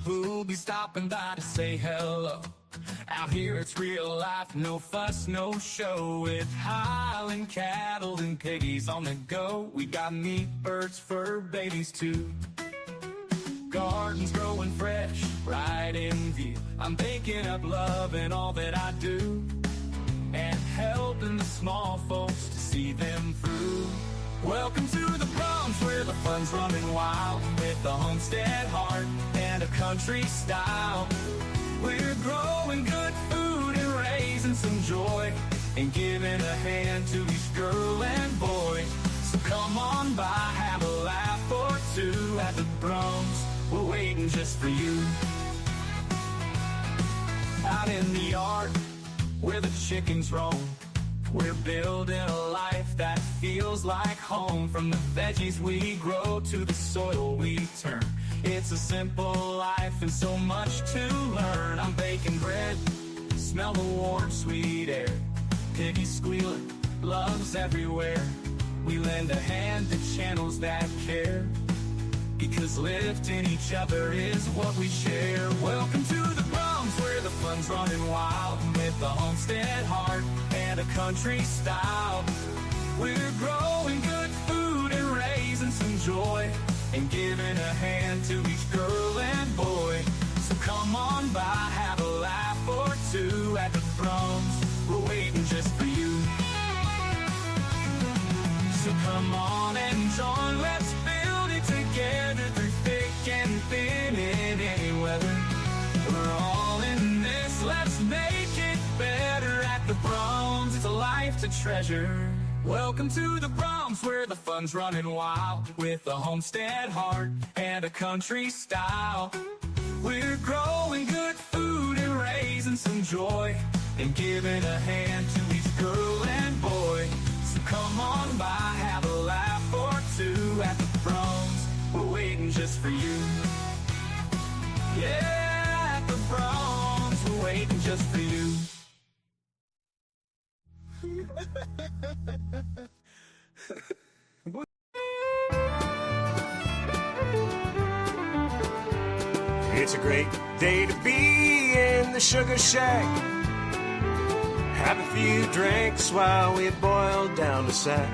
who'll be stopping by to say hello. Out here it's real life, no fuss, no show, with Highland cattle and piggies on the go. We got meat, birds, fur babies too. Gardens growing fresh, right in view. I'm baking up love in all that I do, and helping the small folks to see them through. Welcome to the Bronx, where the fun's running wild, with the homestead heart and a country style. We're growing good food and raising some joy, and giving a hand to each girl and boy. So come on by, have a laugh or two at the Bronx. We're waiting just for you. Out in the yard, where the chickens roam, we're building a life that feels like home. From the veggies we grow to the soil we turn, it's a simple life and so much to learn. I'm baking bread, smell the warm, sweet air. Piggies squealing, love's everywhere. We lend a hand to channels that care, because lifting each other is what we share. Welcome to the Bronx, where the fun's running wild, with the homestead heart and a country style. We're growing good food and raising some joy, and giving a hand to each girl and boy. So come on by, have a laugh or two at the Bronx. We're waiting just for you. So come on and join, let's build it together through thick and thin in any weather. We're all in this, let's make it better at the Bronx. It's a life to treasure. Welcome to the Bronx, where the fun's running wild, with a homestead heart and a country style. We're growing good food and raising some joy, and giving a hand to each girl and boy. So come on by, have a laugh or two at the Bronx. We're waiting just for you. Yeah, at the Bronx, we're waiting just for you. It's a great day to be in the sugar shack. Have a few drinks while we boil down the sack.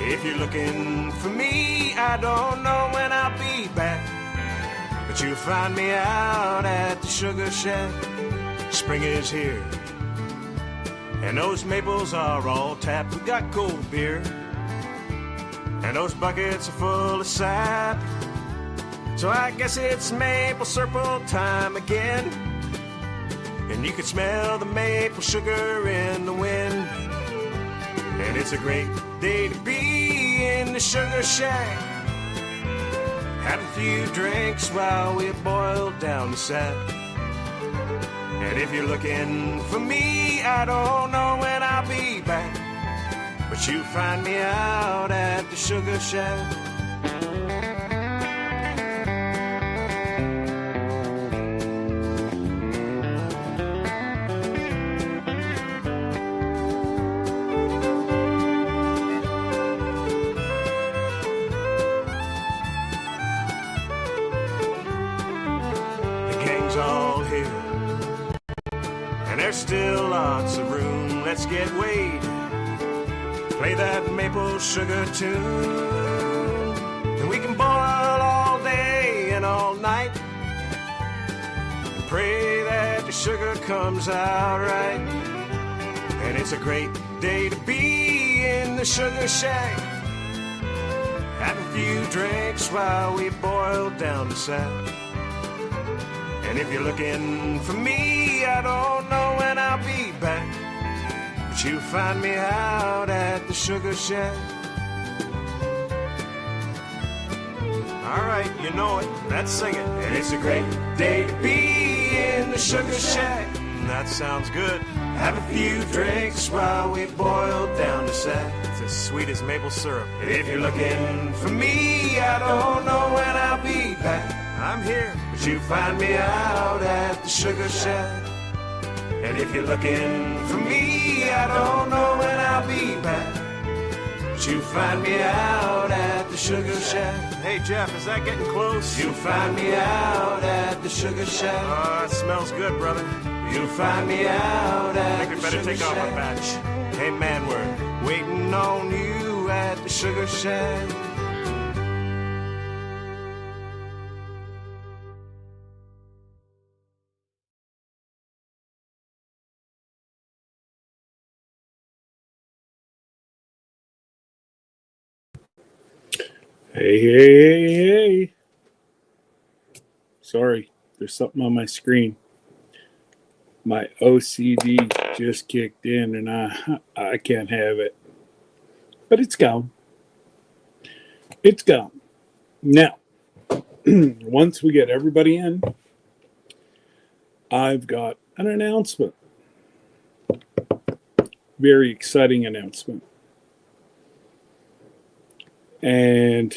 If you're looking for me, I don't know when I'll be back, but you'll find me out at the sugar shack. Spring is here, and those maples are all tapped. We got cold beer, and those buckets are full of sap. So I guess it's maple syrup time again, and you can smell the maple sugar in the wind. And it's a great day to be in the sugar shack. Have a few drinks while we boil down the sack. And if you're looking for me, I don't know when I'll be back, but you find me out at the sugar shack. All here, and there's still lots of room. Let's get weighed, play that maple sugar tune, and we can boil all day and all night, and pray that the sugar comes out right. And it's a great day to be in the sugar shack. Have a few drinks while we boil down the sack. And if you're looking for me, I don't know when I'll be back, but you'll find me out at the sugar shack. All right, you know it, let's sing it. And it's a great day to be in the sugar shack. That sounds good. Have a few drinks while we boil down the sack. It's as sweet as maple syrup. And if you're looking for me, I don't know when I'll be back. I'm here, but you find me out at the sugar shack. And if you're looking for me, I don't know when I'll be back, You find me out at the Sugar Shack. Hey Jeff, is that getting close? You find me out at the Sugar Shack. It smells good, brother. You find me out at the Sugar Shack. I think we better take off our batch. Hey man, we're waiting on you at the Sugar Shack. Hey. Sorry, there's something on my screen. My OCD just kicked in and I can't have it. But it's gone. It's gone. Now, once we get everybody in, I've got an announcement. Very exciting announcement. And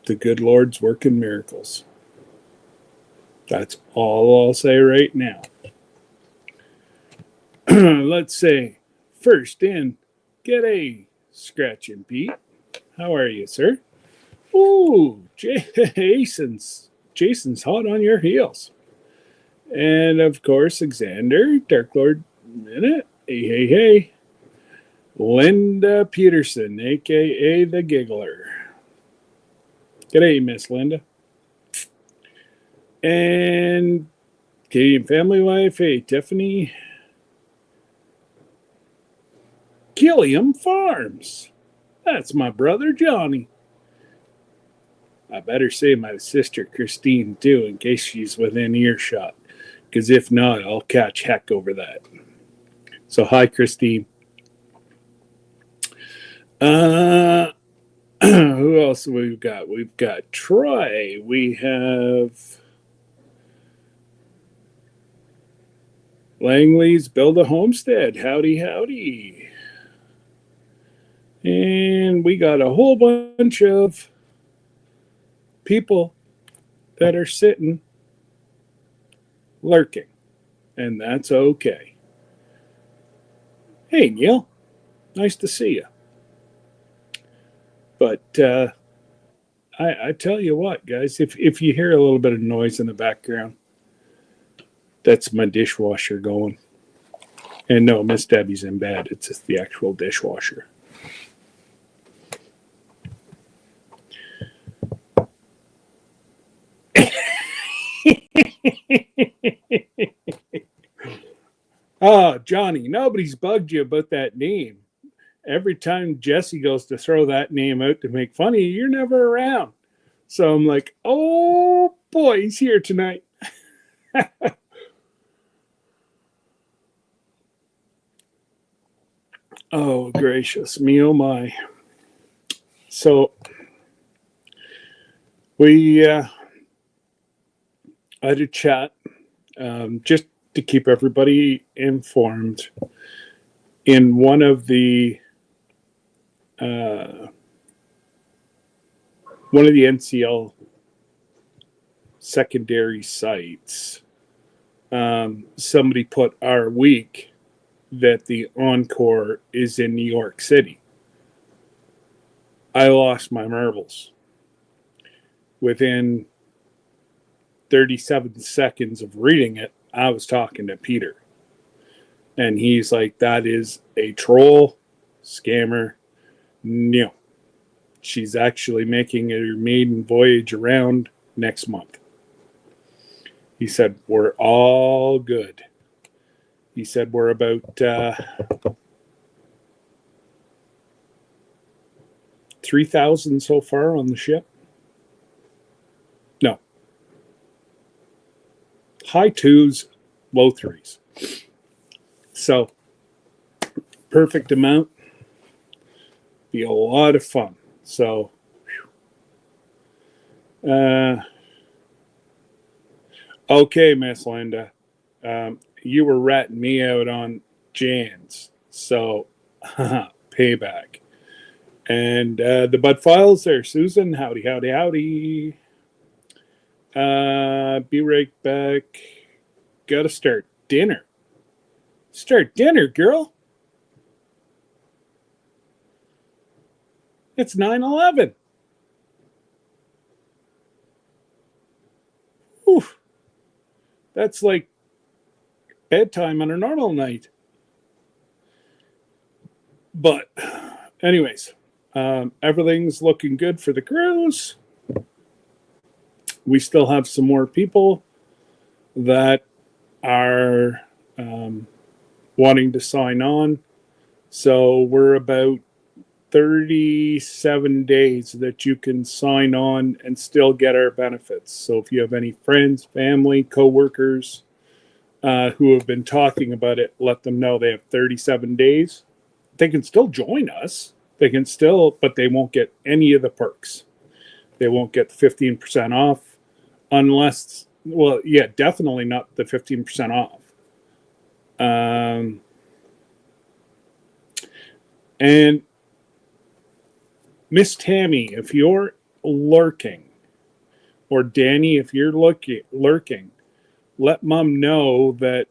the good Lord's working miracles. That's all I'll say right now. Let's say, first in, G'day, Scratchin' Pete. How are you, sir? Ooh, Jason's hot on your heels. And of course, Xander, Dark Lord Minute. Hey. Linda Peterson, a.k.a. The Giggler. G'day, Miss Linda. And Canadian Family Life, hey, Tiffany. Killiam Farms. That's my brother, Johnny. I better say my sister, Christine, too, in case she's within earshot. Because if not, I'll catch heck over that. So, hi, Christine. Who else have we got? We've got Troy. We have Langley's Build a Homestead. Howdy. And we got a whole bunch of people that are sitting lurking. And that's okay. Hey, Neil. Nice to see you. But I tell you what, guys, if you hear a little bit of noise in the background, that's my dishwasher going. And no, Miss Debbie's in bed. It's just the actual dishwasher. Oh, Johnny, nobody's bugged you about that name. Every time Jesse goes to throw that name out to make fun of you, you're never around. So I'm like, oh boy, he's here tonight. Oh, gracious me, oh my. So we had a chat just to keep everybody informed. In one of the NCL secondary sites, somebody put our week that the encore is in New York City. I lost my marbles. Within 37 seconds of reading it, I was talking to Peter. And he's like, that is a troll, scammer. No. She's actually making her maiden voyage around next month. He said, we're all good. He said, we're about 3,000 so far on the ship. No. High twos, low threes. So, perfect amount. Be a lot of fun. So, okay, Miss Linda. You were ratting me out on Jan's. So, payback. And the Bud Files there, Susan. Howdy. Be right back. Gotta start dinner. Start dinner, girl. It's 9/11. Whew. That's like bedtime on a normal night. But, anyways, everything's looking good for the cruise. We still have some more people that are wanting to sign on. So we're about 37 days that you can sign on and still get our benefits. So if you have any friends, family, coworkers who have been talking about it, let them know they have 37 days. They can still join us. They can still, but they won't get any of the perks. They won't get 15% off unless, well, yeah, definitely not the 15% off. And Miss Tammy, if you're lurking, or Danny, if you're lurking, let mom know that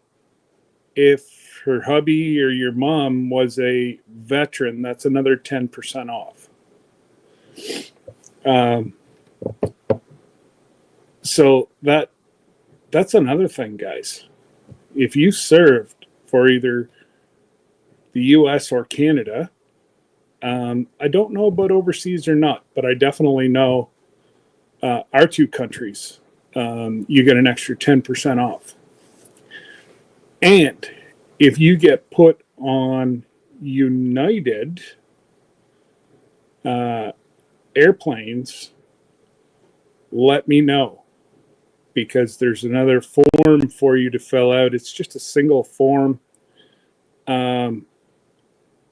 if her hubby or your mom was a veteran, that's another 10% off. So that's another thing, guys. If you served for either the US or Canada, I don't know about overseas or not, but I definitely know our two countries, you get an extra 10% off. And if you get put on United airplanes, let me know, because there's another form for you to fill out. It's just a single form. And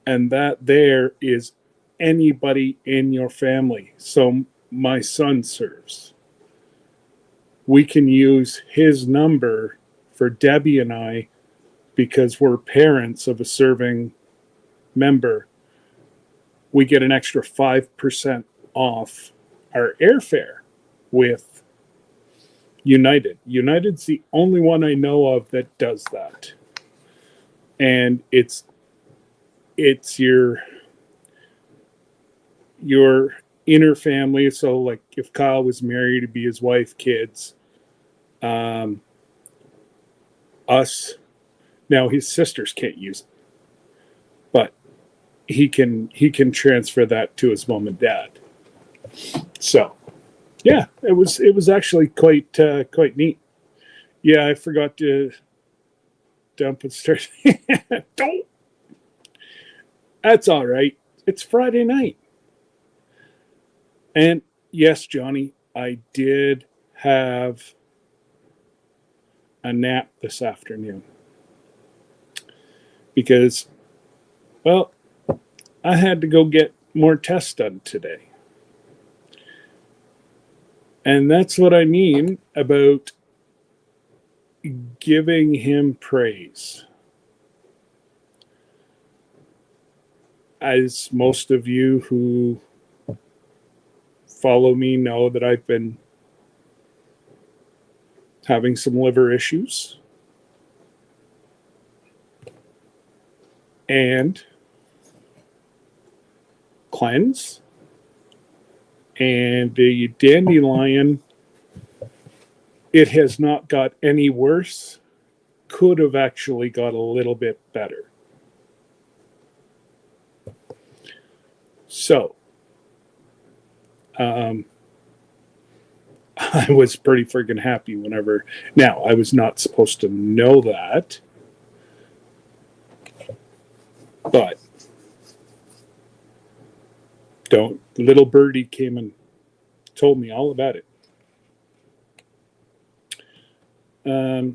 that there is anybody in your family. So my son serves. We can use his number for Debbie and I because we're parents of a serving member. We get an extra 5% off our airfare with United. United's the only one I know of that does that. And it's your inner family. So like if Kyle was married, it'd be his wife, kids, us. Now his sisters can't use it, but he can transfer that to his mom and dad. So yeah, it was actually quite neat. Yeah, I forgot to dump and start. Don't. That's all right. It's Friday night. And yes, Johnny, I did have a nap this afternoon because, well, I had to go get more tests done today. And that's what I mean about giving him praise. As most of you who follow me know, that I've been having some liver issues. And cleanse. And the dandelion, it has not got any worse. Could have actually got a little bit better. So, I was pretty friggin' happy whenever. Now, I was not supposed to know that, but little birdie came and told me all about it.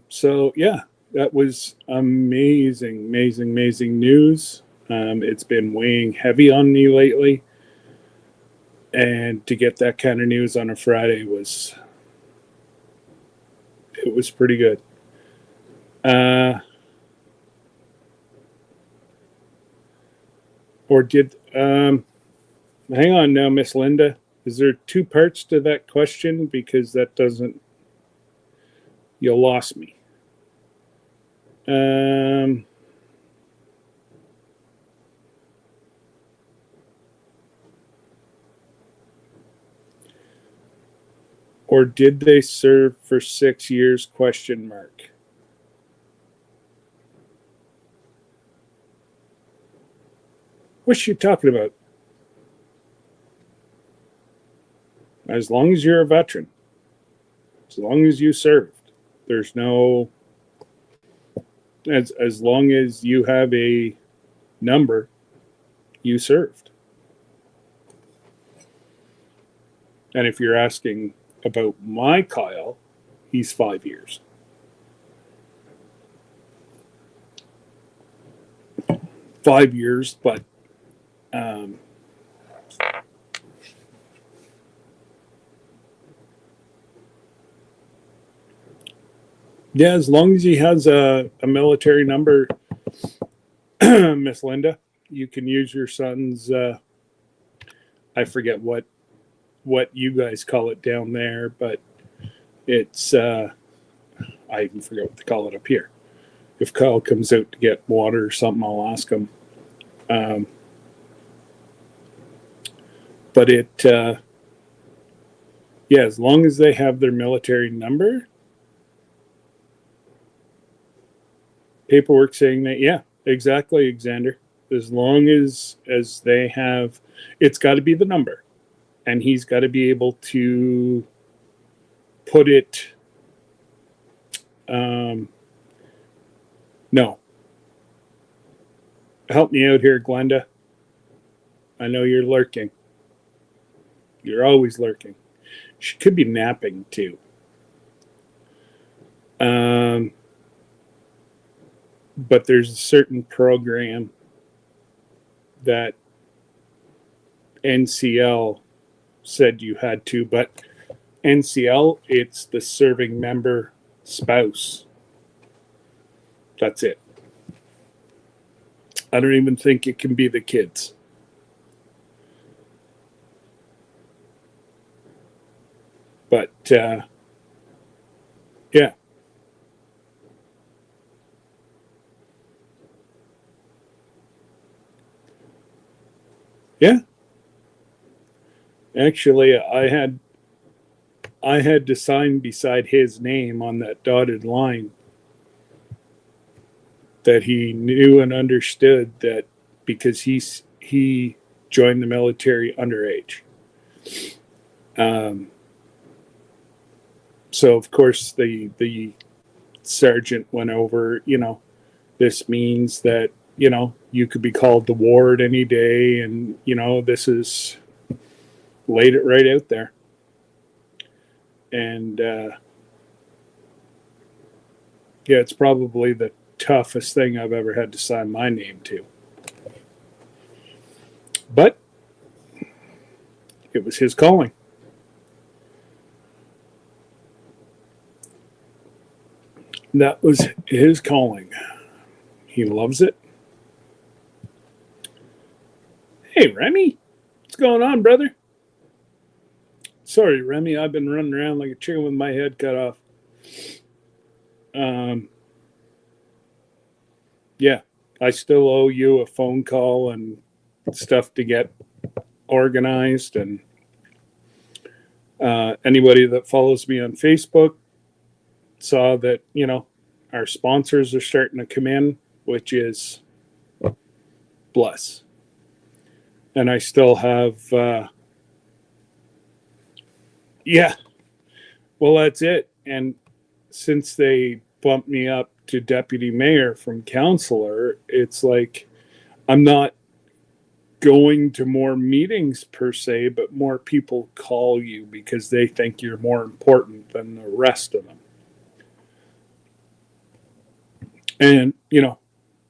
So yeah, that was amazing news. It's been weighing heavy on me lately. And to get that kind of news on a Friday was pretty good. Or did hang on now, Miss Linda. Is there two parts to that question? Because that doesn't. You lost me. Hang Or did they serve for 6 years? Question mark. What's she talking about? As long as you're a veteran, as long as you served, there's no, as long as you have a number, you served. And if you're asking about my Kyle, he's 5 years. But yeah, as long as he has a military number, Miss Linda, you can use your son's. I forget what you guys call it down there, but it's I even forget what they call it up here. If Kyle comes out to get water or something, I'll ask him. But yeah, as long as they have their military number, paperwork saying that, yeah, exactly, Xander. As long as they have, it's got to be the number, and he's got to be able to put it. No, help me out here, Glenda. I know you're lurking. You're always lurking. She could be napping too. But there's a certain program that NCL said you had to, but NCL, it's the serving member spouse. That's it. I don't even think it can be the kids. But yeah. Yeah. Actually, I had to sign beside his name on that dotted line that he knew and understood that because he joined the military underage. So of course the sergeant went over, this means that, you could be called to ward any day, and, this is laid it right out there. And yeah, it's probably the toughest thing I've ever had to sign my name to. But it was his calling. That was his calling. He loves it. Hey, Remy. What's going on, brother? Sorry, Remy. I've been running around like a chicken with my head cut off. Yeah, I still owe you a phone call and stuff to get organized. And anybody that follows me on Facebook saw that, our sponsors are starting to come in, which is bless. And I still have, yeah, well, that's it. And since they bumped me up to deputy mayor from councillor, it's like I'm not going to more meetings per se, but more people call you because they think you're more important than the rest of them. And,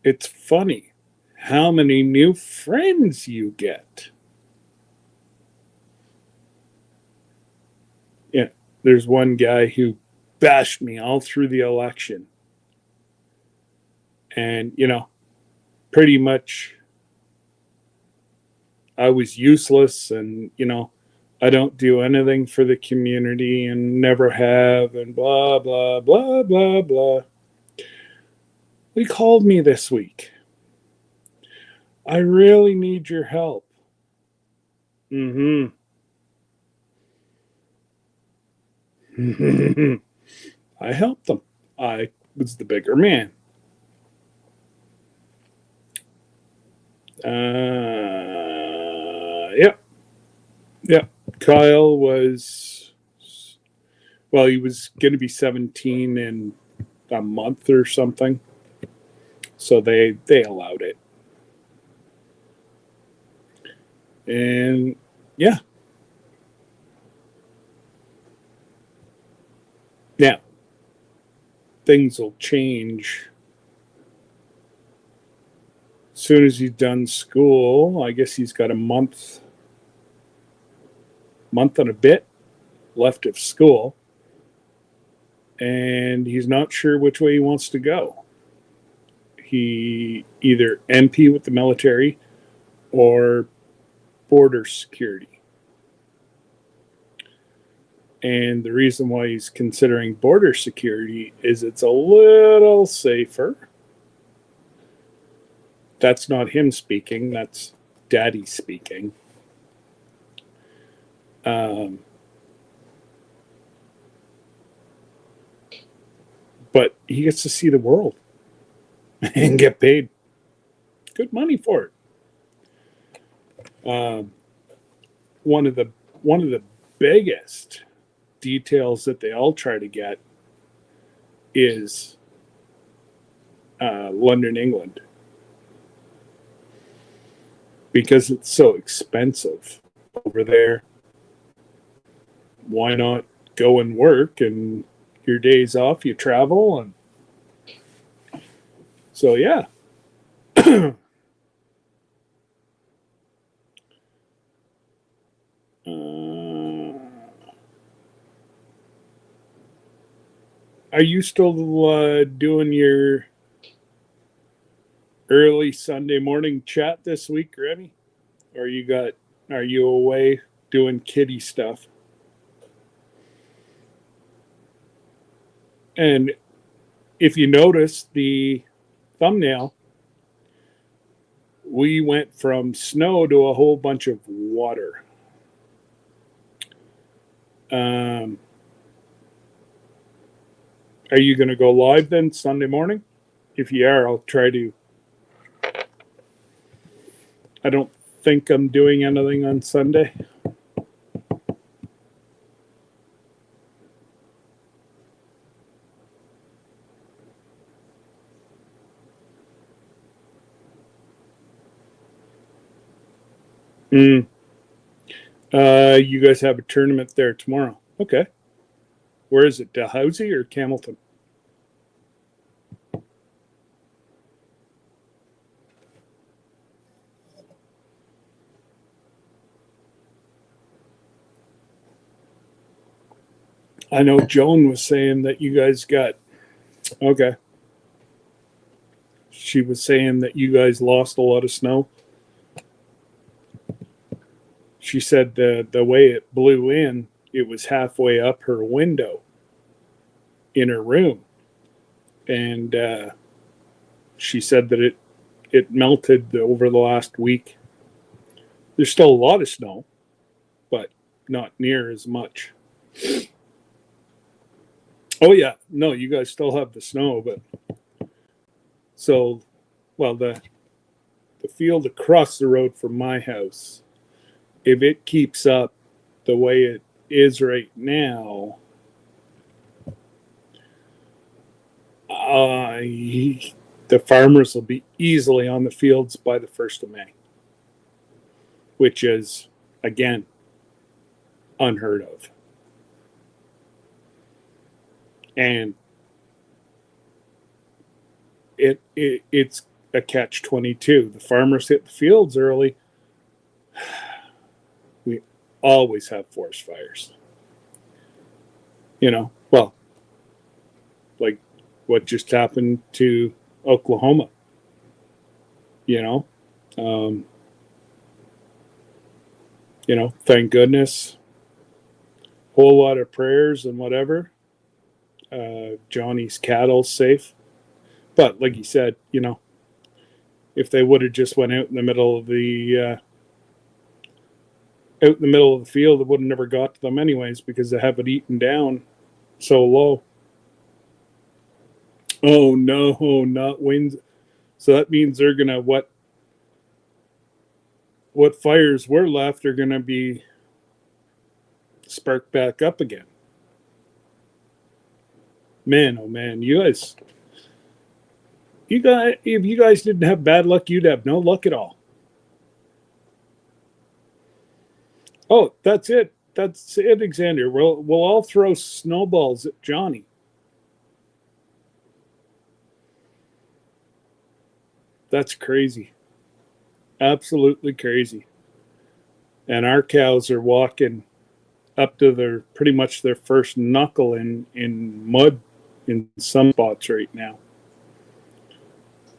it's funny how many new friends you get. Yeah, there's one guy who bashed me all through the election. And, pretty much I was useless, and, I don't do anything for the community and never have, and blah, blah, blah, blah, blah. He called me this week. I really need your help. Mm-hmm. I helped them. I was the bigger man. Yep. Yep. Kyle was, well, he was going to be 17 in a month or something. So they allowed it. And yeah. Now, things will change as soon as he's done school. I guess he's got a month and a bit left of school. And he's not sure which way he wants to go. He either MP with the military or border security. And the reason why he's considering border security is it's a little safer. That's not him speaking, that's Daddy speaking. But he gets to see the world and get paid good money for it. One of the biggest details that they all try to get is London, England, because it's so expensive over there. Why not go and work, and your days off you travel? And so yeah. Are you still doing your early Sunday morning chat this week, Remy? Or are you away doing kiddie stuff? And if you notice the thumbnail, we went from snow to a whole bunch of water. Are you going to go live then Sunday morning? If you are, I'll try to. I don't think I'm doing anything on Sunday. You guys have a tournament there tomorrow. Okay. Where is it? Dalhousie or Camelton? I know Joan was saying that you guys got... Okay. She was saying that you guys lost a lot of snow. She said the way it blew in, it was halfway up her window in her room. And she said that it melted over the last week. There's still a lot of snow, but not near as much. Oh, yeah. No, you guys still have the snow, but... So, well, the field across the road from my house, if it keeps up the way it is right now, the farmers will be easily on the fields by the 1st of May, which is, again, unheard of. And it's a catch-22. The farmers hit the fields early. We always have forest fires. Well, like what just happened to Oklahoma. Thank goodness. Whole lot of prayers and whatever. Johnny's cattle's safe. But like you said, if they would have just went out in the middle of the field, it would have never got to them anyways, because they have it eaten down so low. Oh no, not winds. So that means they're gonna what fires were left are gonna be sparked back up again. Man, oh man, if you guys didn't have bad luck, you'd have no luck at all. Oh, that's it. That's it, Alexander. We'll all throw snowballs at Johnny. That's crazy. Absolutely crazy. And our cows are walking up to their pretty much their first knuckle in mud in some spots right now.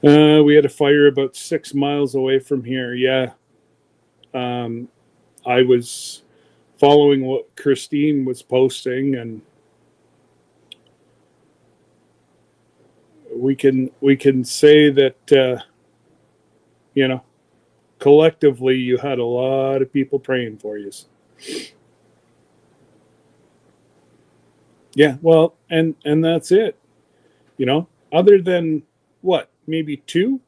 We had a fire about 6 miles away from here. Yeah. I was following what Christine was posting, and we can say that collectively you had a lot of people praying for you. Yeah, well, and that's it. Other than what, maybe two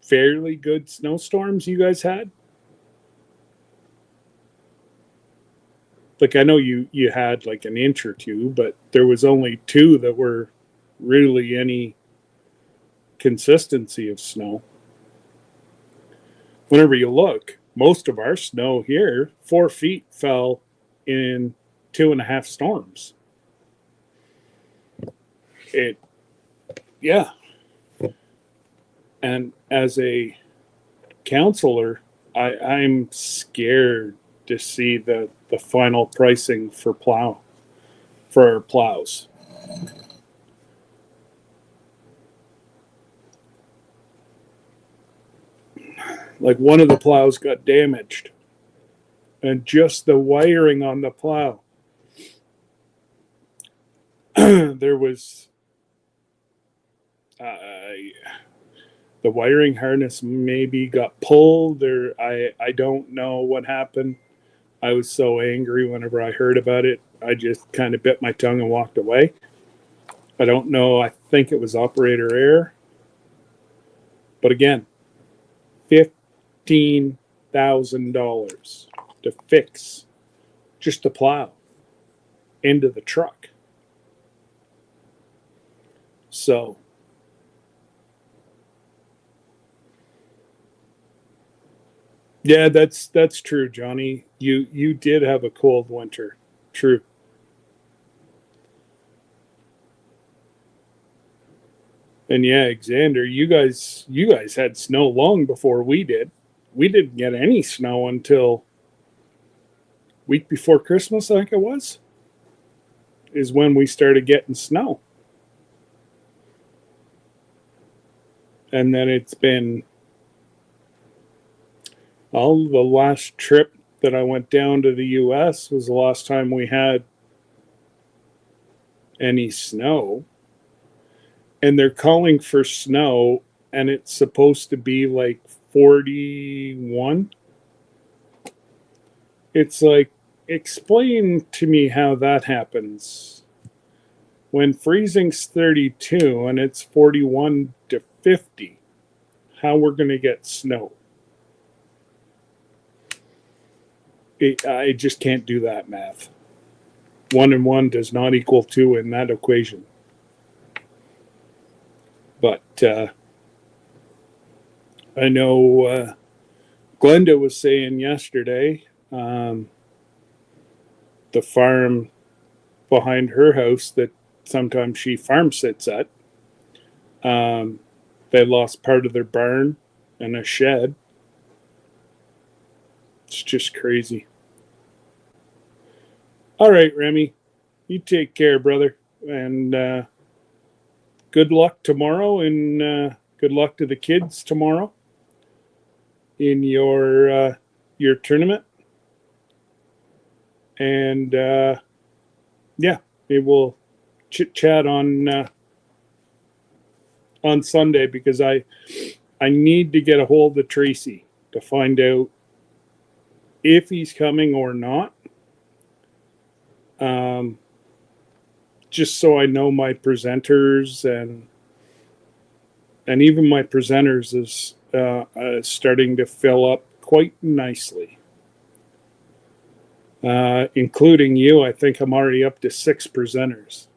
fairly good snowstorms you guys had. Like, I know you had like an inch or two, but there was only two that were really any consistency of snow. Whenever you look, most of our snow here, 4 feet, fell in 2.5 storms. Yeah. And as a counselor, I'm scared to see the final pricing for our plows. Like, one of the plows got damaged, and just the wiring on the plow, there was the wiring harness maybe got pulled, or I don't know what happened. I was so angry whenever I heard about it. I just kind of bit my tongue and walked away. I don't know. I think it was operator error. But again, $15,000 to fix just the plow into the truck. So yeah, that's true, Johnny. You did have a cold winter. True. And yeah, Alexander, you guys had snow long before we did. We didn't get any snow until week before Christmas, I think it was, is when we started getting snow. And then it's been the last trip that I went down to the US was the last time we had any snow. And they're calling for snow, and it's supposed to be like 41. It's like, explain to me how that happens. When freezing's 32 and it's 41 to 50, how we're going to get snow. I just can't do that math. 1 and 1 does not equal 2 in that equation. But I know Glenda was saying yesterday, the farm behind her house that sometimes she farm sits at, they lost part of their barn and a shed. It's just crazy. All right, Remy, you take care, brother, and good luck tomorrow, and good luck to the kids tomorrow in your tournament. And yeah, maybe we'll chit chat on Sunday, because I need to get a hold of Tracy to find out if he's coming or not. um, just so I know my presenters, and even my presenters is starting to fill up quite nicely. Including you, I think I'm already up to 6 presenters.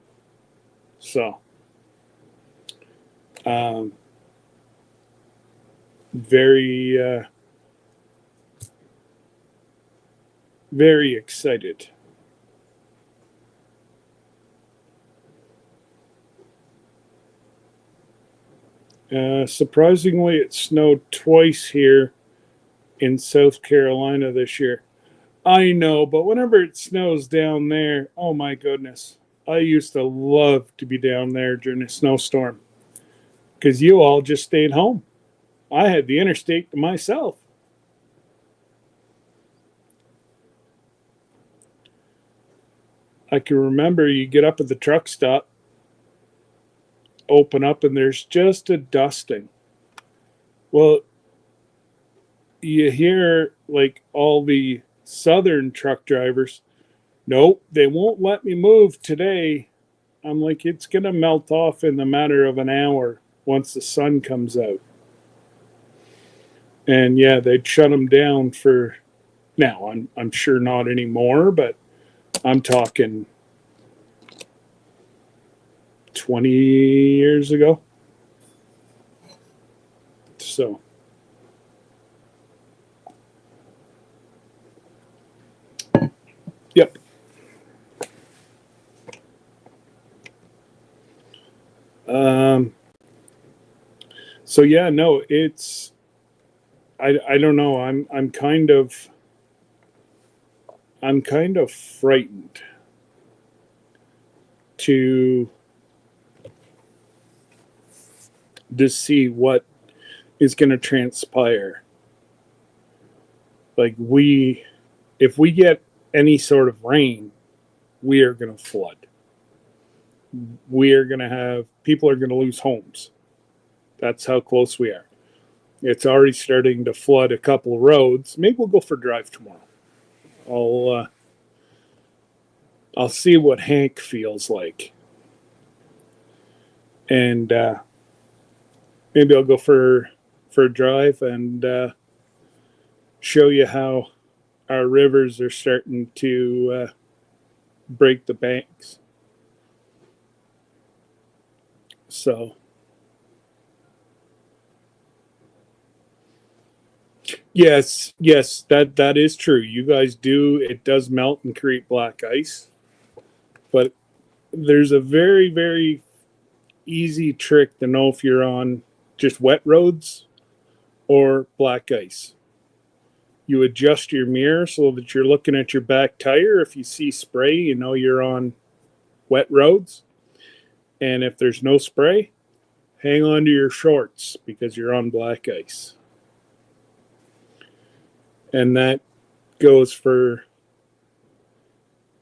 So, um, very, very excited. Surprisingly, it snowed twice here in South Carolina this year. I know, but whenever it snows down there, oh my goodness. I used to love to be down there during a snowstorm because you all just stayed home. I had the interstate to myself. I can remember you get up at the truck stop, open up, and there's just a dusting. Well, you hear like all the southern truck drivers, nope, they won't let me move today. I'm like, it's going to melt off in the matter of an hour once the sun comes out. And yeah, they'd shut them down for now. I'm sure not anymore, but I'm talking 20 years ago. So, yep. Um, so yeah, no, it's I don't know. I'm kind of frightened to see what is going to transpire. Like if we get any sort of rain, we are going to flood. We are going to have people are going to lose homes. That's how close we are. It's already starting to flood a couple of roads. Maybe we'll go for a drive tomorrow. I'll see what Hank feels like, and maybe I'll go for a drive and show you how our rivers are starting to break the banks. So, yes, that is true. You guys do. It does melt and create black ice, but there's a very, very easy trick to know if you're on just wet roads or black ice. You adjust your mirror so that you're looking at your back tire. If you see spray, you know you're on wet roads. And if there's no spray, hang on to your shorts because you're on black ice. And that goes for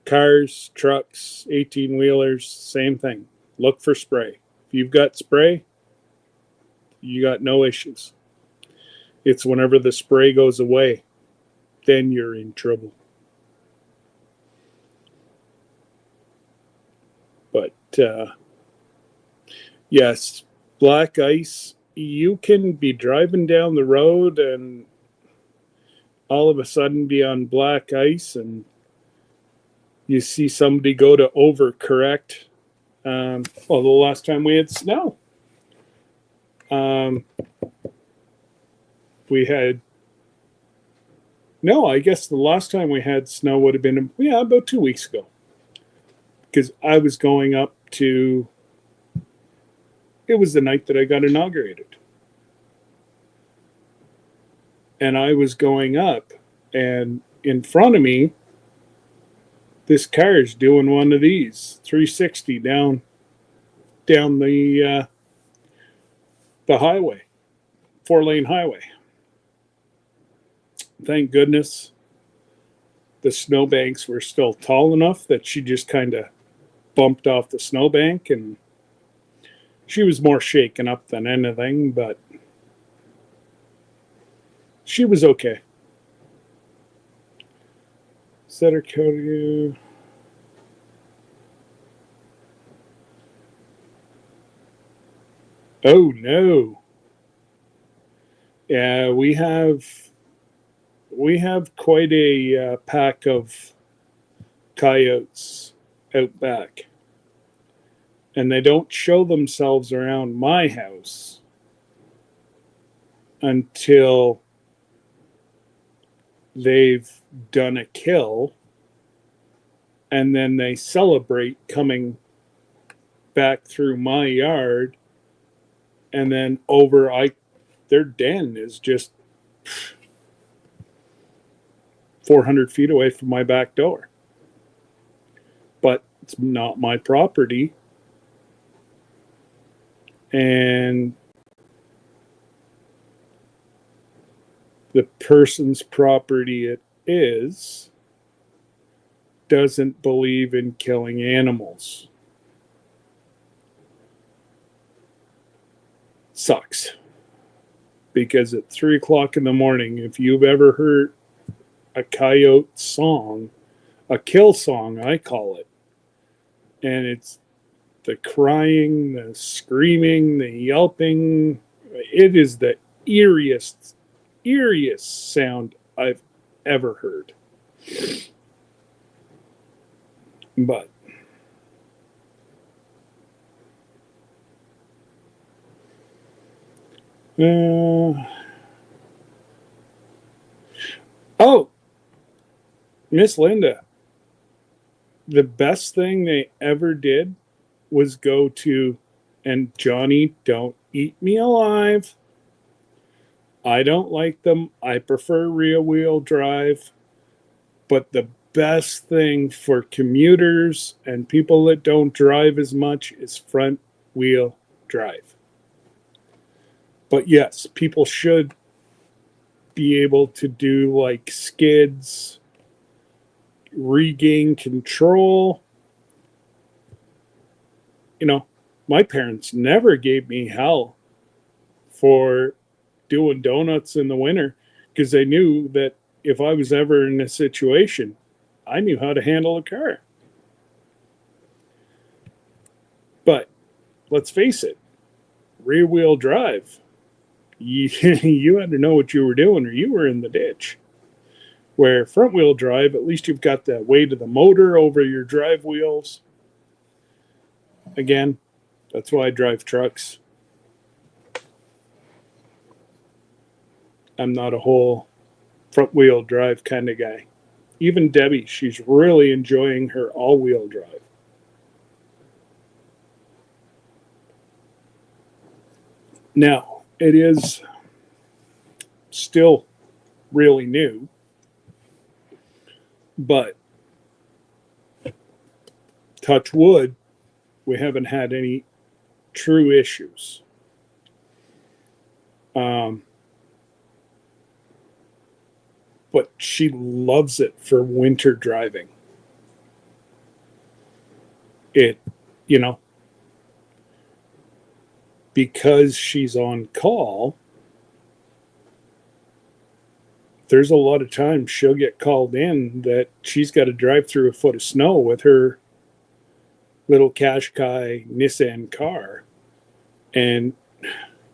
cars, trucks, 18-wheelers, same thing. Look for spray. If you've got spray, you got no issues. It's whenever the spray goes away, then you're in trouble. But yes, black ice, you can be driving down the road and all of a sudden be on black ice and you see somebody go to overcorrect. Well, the last time we had snow, we had no. I guess the last time we had snow would have been about 2 weeks ago, because I was going up to. It was the night that I got inaugurated, and I was going up, and in front of me, this car is doing one of these 360 down the highway, 4-lane highway. Thank goodness the snowbanks were still tall enough that she just kind of bumped off the snowbank, and she was more shaken up than anything, but she was okay. Center Cody. Oh no. Yeah, we have quite a pack of coyotes out back, and they don't show themselves around my house until they've done a kill, and then they celebrate coming back through my yard, and then over their den is just 400 feet away from my back door. But it's not my property. And the person's property it is doesn't believe in killing animals. Sucks. Because at 3 o'clock in the morning, if you've ever heard a coyote song, a kill song, I call it, and it's the crying, the screaming, the yelping, it is the eeriest sound I've ever heard. But oh, Miss Linda, the best thing they ever did was go to, and Johnny, don't eat me alive. I don't like them. I prefer rear wheel drive. But the best thing for commuters and people that don't drive as much is front wheel drive. But yes, people should be able to do like skids, regain control. You know, my parents never gave me hell for doing donuts in the winter because they knew that if I was ever in a situation, I knew how to handle a car. But let's face it, rear wheel drive, you had to know what you were doing or you were in the ditch. Where front wheel drive, at least you've got the weight of the motor over your drive wheels. Again, that's why I drive trucks. I'm not a whole front wheel drive kind of guy. Even Debbie, she's really enjoying her all wheel drive. Now, it is still really new, but touch wood, we haven't had any true issues. But she loves it for winter driving. It, you know, because she's on call, there's a lot of times she'll get called in that she's got to drive through a foot of snow with her little Qashqai Nissan car. And,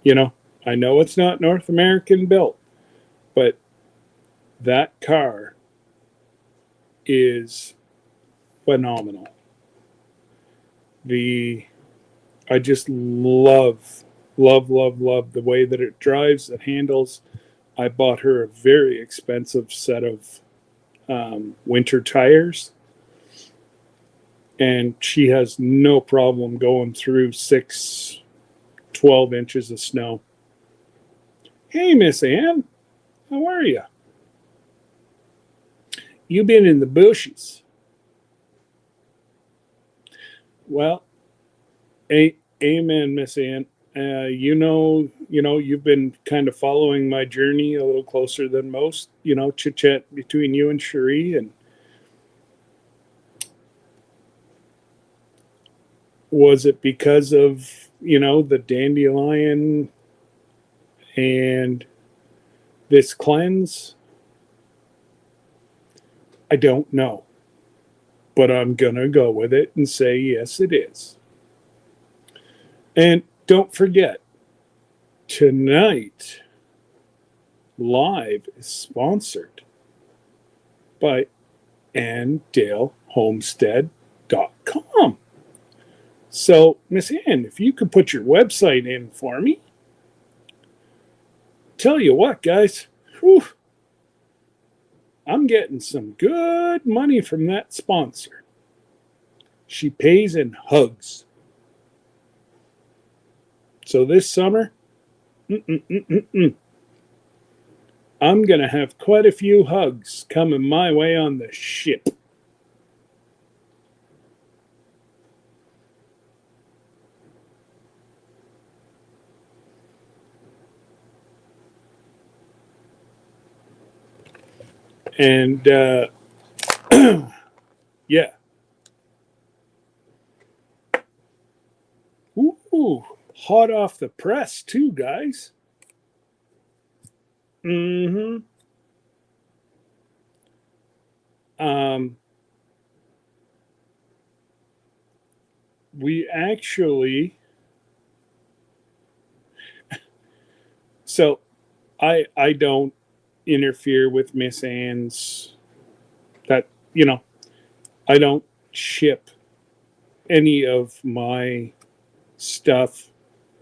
you know, I know it's not North American built, but that car is phenomenal. I just love the way that it drives, it handles. I bought her a very expensive set of winter tires, and she has no problem going through 12 inches of snow. Hey, Miss Ann, how are you? You been in the bushes? Well, amen, Miss Ann. You've been kind of following my journey a little closer than most. You know, chit chat between you and Cherie, and was it because of the dandelion and this cleanse? I don't know, but I'm gonna go with it and say yes, it is. And don't forget, Tonight live is sponsored by AnnDaleHomestead.com. So, Miss Ann, if you could put your website in for me. Tell you what, guys, whew, I'm getting some good money from that sponsor. She pays in hugs. So this summer, I'm going to have quite a few hugs coming my way on the ship. And yeah. Ooh, hot off the press too, guys. Mm-hmm. We actually, so I don't interfere with Miss Ann's, that, I don't ship any of my stuff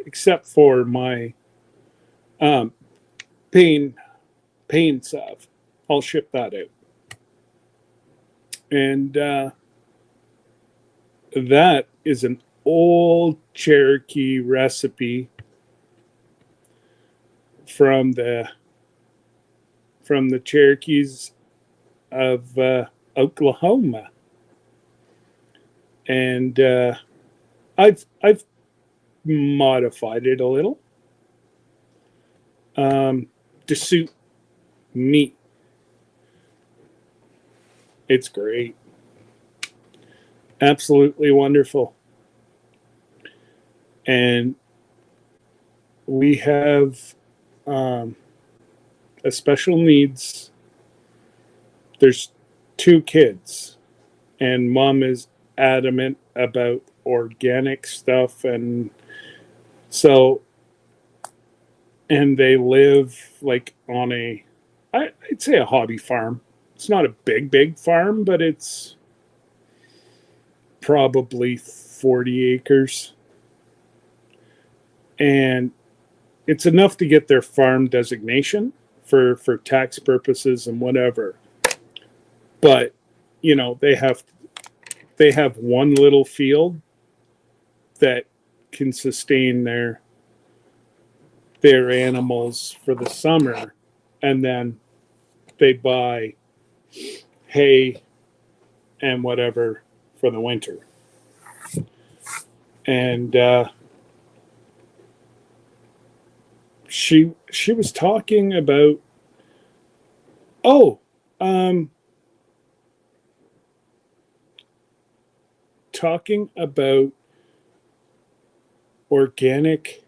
except for my pain salve. I'll ship that out. And that is an old Cherokee recipe from the Cherokees of Oklahoma, and I've modified it a little to suit me. It's great, absolutely wonderful, and we have a special needs. There's 2 kids, and mom is adamant about organic stuff, and so, and they live like on I'd say a hobby farm. It's not a big farm, but it's probably 40 acres, and it's enough to get their farm designation for tax purposes and whatever. But they have one little field that can sustain their animals for the summer, and then they buy hay and whatever for the winter. And she was talking about talking about organic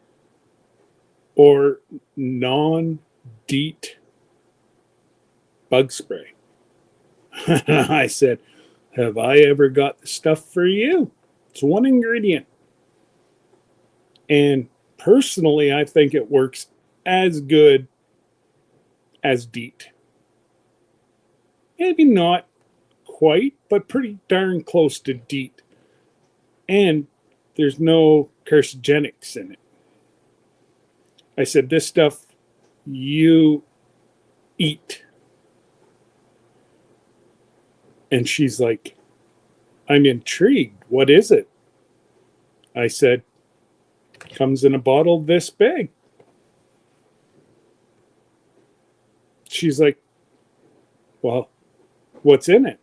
or non-DEET bug spray. I said, have I ever got the stuff for you? It's one ingredient. And personally, I think it works as good as DEET. Maybe not quite, but pretty darn close to DEET. And there's no carcinogenics in it. I said, this stuff you eat. And she's like, I'm intrigued. What is it? I said, comes in a bottle this big. She's like, well, what's in it?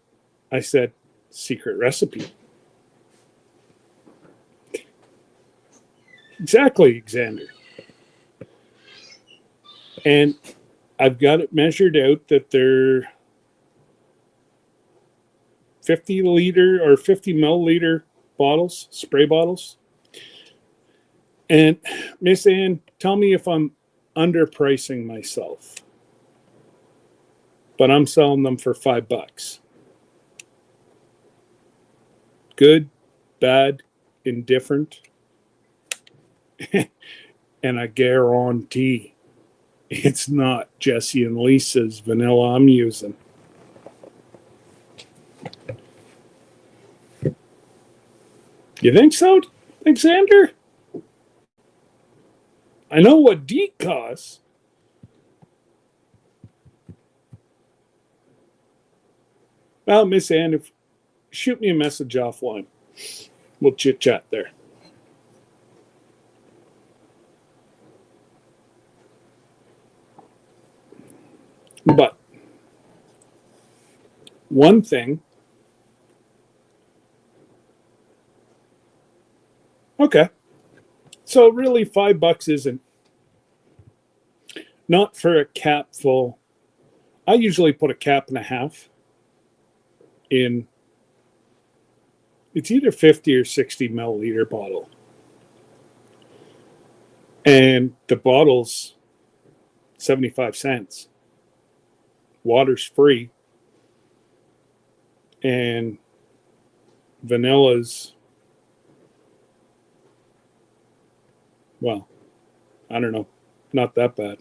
I said, secret recipe. Exactly, Xander. And I've got it measured out that they're 50 liter or 50 milliliter bottles, spray bottles. And Miss Ann, tell me if I'm underpricing myself. But I'm selling them for $5. Good, bad, indifferent. And I guarantee it's not Jesse and Lisa's vanilla I'm using. You think so, Alexander? I know what DEET costs. Well, Miss Ann, shoot me a message offline. We'll chit chat there. But one thing, okay. So really, $5 isn't, not for a cap full. I usually put a cap and a half in. It's either 50 or 60 milliliter bottle. And the bottle's 75 cents. Water's free. And vanilla's, well, I don't know, not that bad.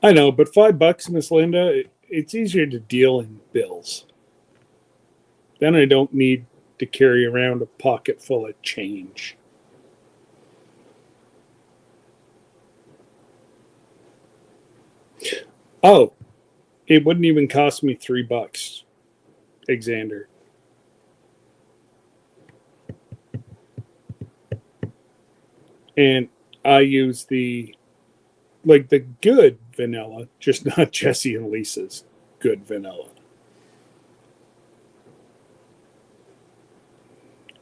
I know, but $5, Miss Linda, it's easier to deal in bills. Then I don't need to carry around a pocket full of change. Oh, it wouldn't even cost me $3, Alexander. And I use the good vanilla, just not Jesse and Lisa's good vanilla.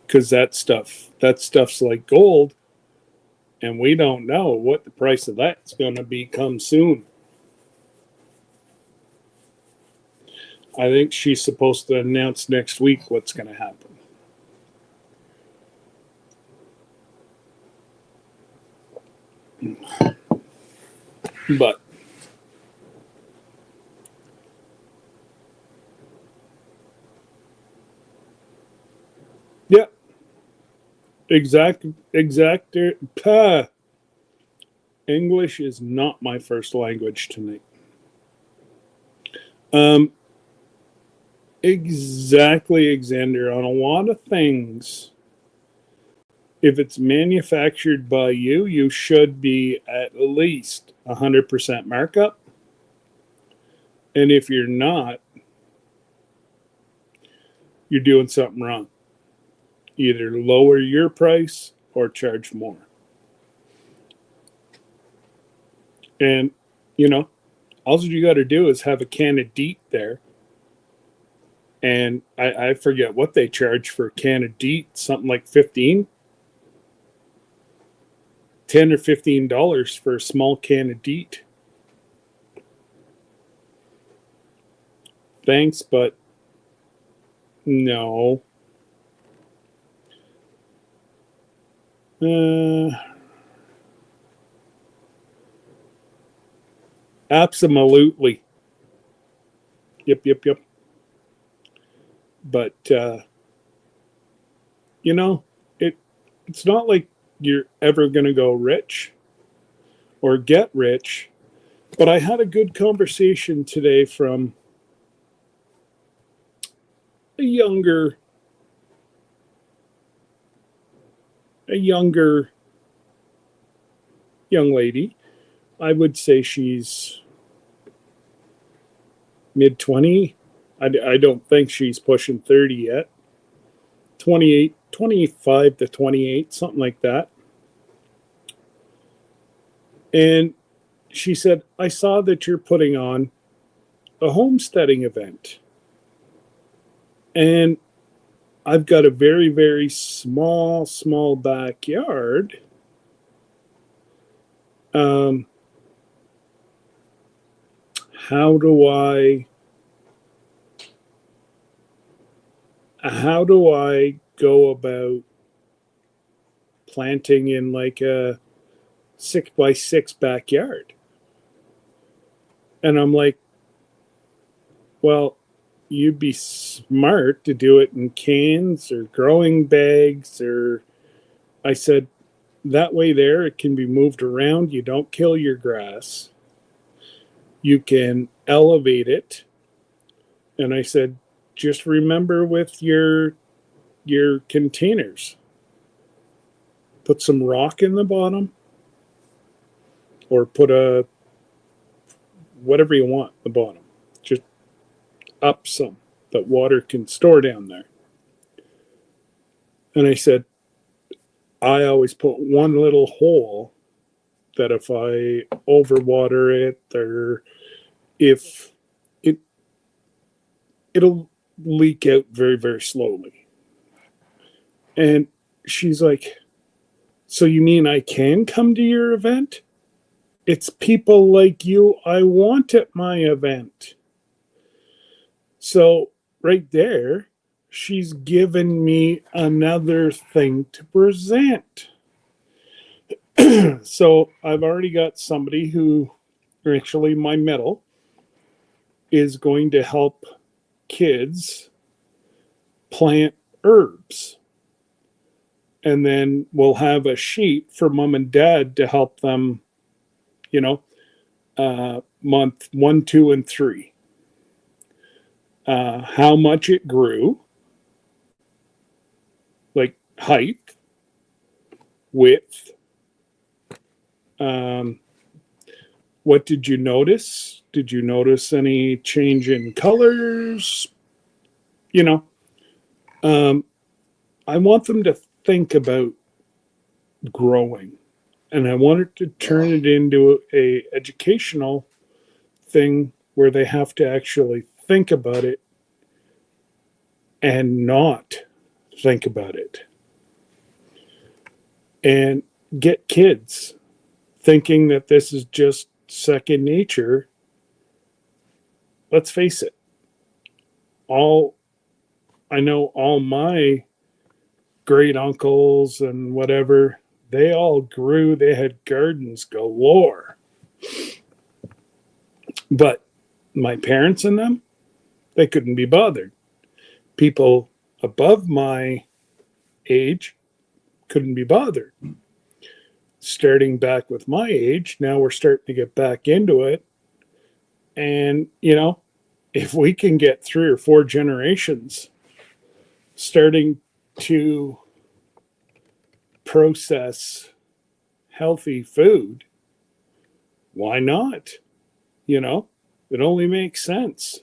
Because that stuff's like gold, and we don't know what the price of that's going to become soon. I think she's supposed to announce next week what's going to happen. But yeah, exact. English is not my first language tonight. Exactly, Alexander. On a lot of things, if it's manufactured by you, you should be at least 100% markup. And if you're not, you're doing something wrong. Either lower your price or charge more. And, all you got to do is have a can of DEET there. And I forget what they charge for a can of DEET, something like $10 or $15 for a small can of DEET. Thanks, but no. Absolutely. Yep. But, it's not like you're ever going to go rich or get rich. But I had a good conversation today from a younger young lady. I would say she's mid-20. I don't think she's pushing 30 yet. 28, 25 to 28, something like that. And she said, I saw that you're putting on a homesteading event. And I've got a very, very small backyard. How do I go about planting in like a 6x6 backyard? And I'm like, well, you'd be smart to do it in cans or growing bags, or I said, that way there it can be moved around. You don't kill your grass. You can elevate it. And I said, just remember with your containers, put some rock in the bottom, or put a whatever you want at the bottom. Just up some that water can store down there. And I said, I always put one little hole that if I overwater it, or if it'll leak out very, very slowly. And she's like, so you mean I can come to your event? It's people like you I want at my event. So right there, she's given me another thing to present. So I've already got somebody who, actually my medal, is going to help kids plant herbs. And then we'll have a sheet for mom and dad to help them, month 1, 2, and 3. How much it grew, like height, width. What did you notice? Did you notice any change in colors? I want them to think about growing, and I wanted to turn it into a educational thing where they have to actually think about it and not think about it, and get kids thinking that this is just second nature. Let's face it, I know all my great uncles and whatever, they all grew, they had gardens galore. But my parents and them, they couldn't be bothered. People above my age couldn't be bothered. Starting back with my age, now we're starting to get back into it. And, if we can get 3 or 4 generations starting to process healthy food, why not? It only makes sense.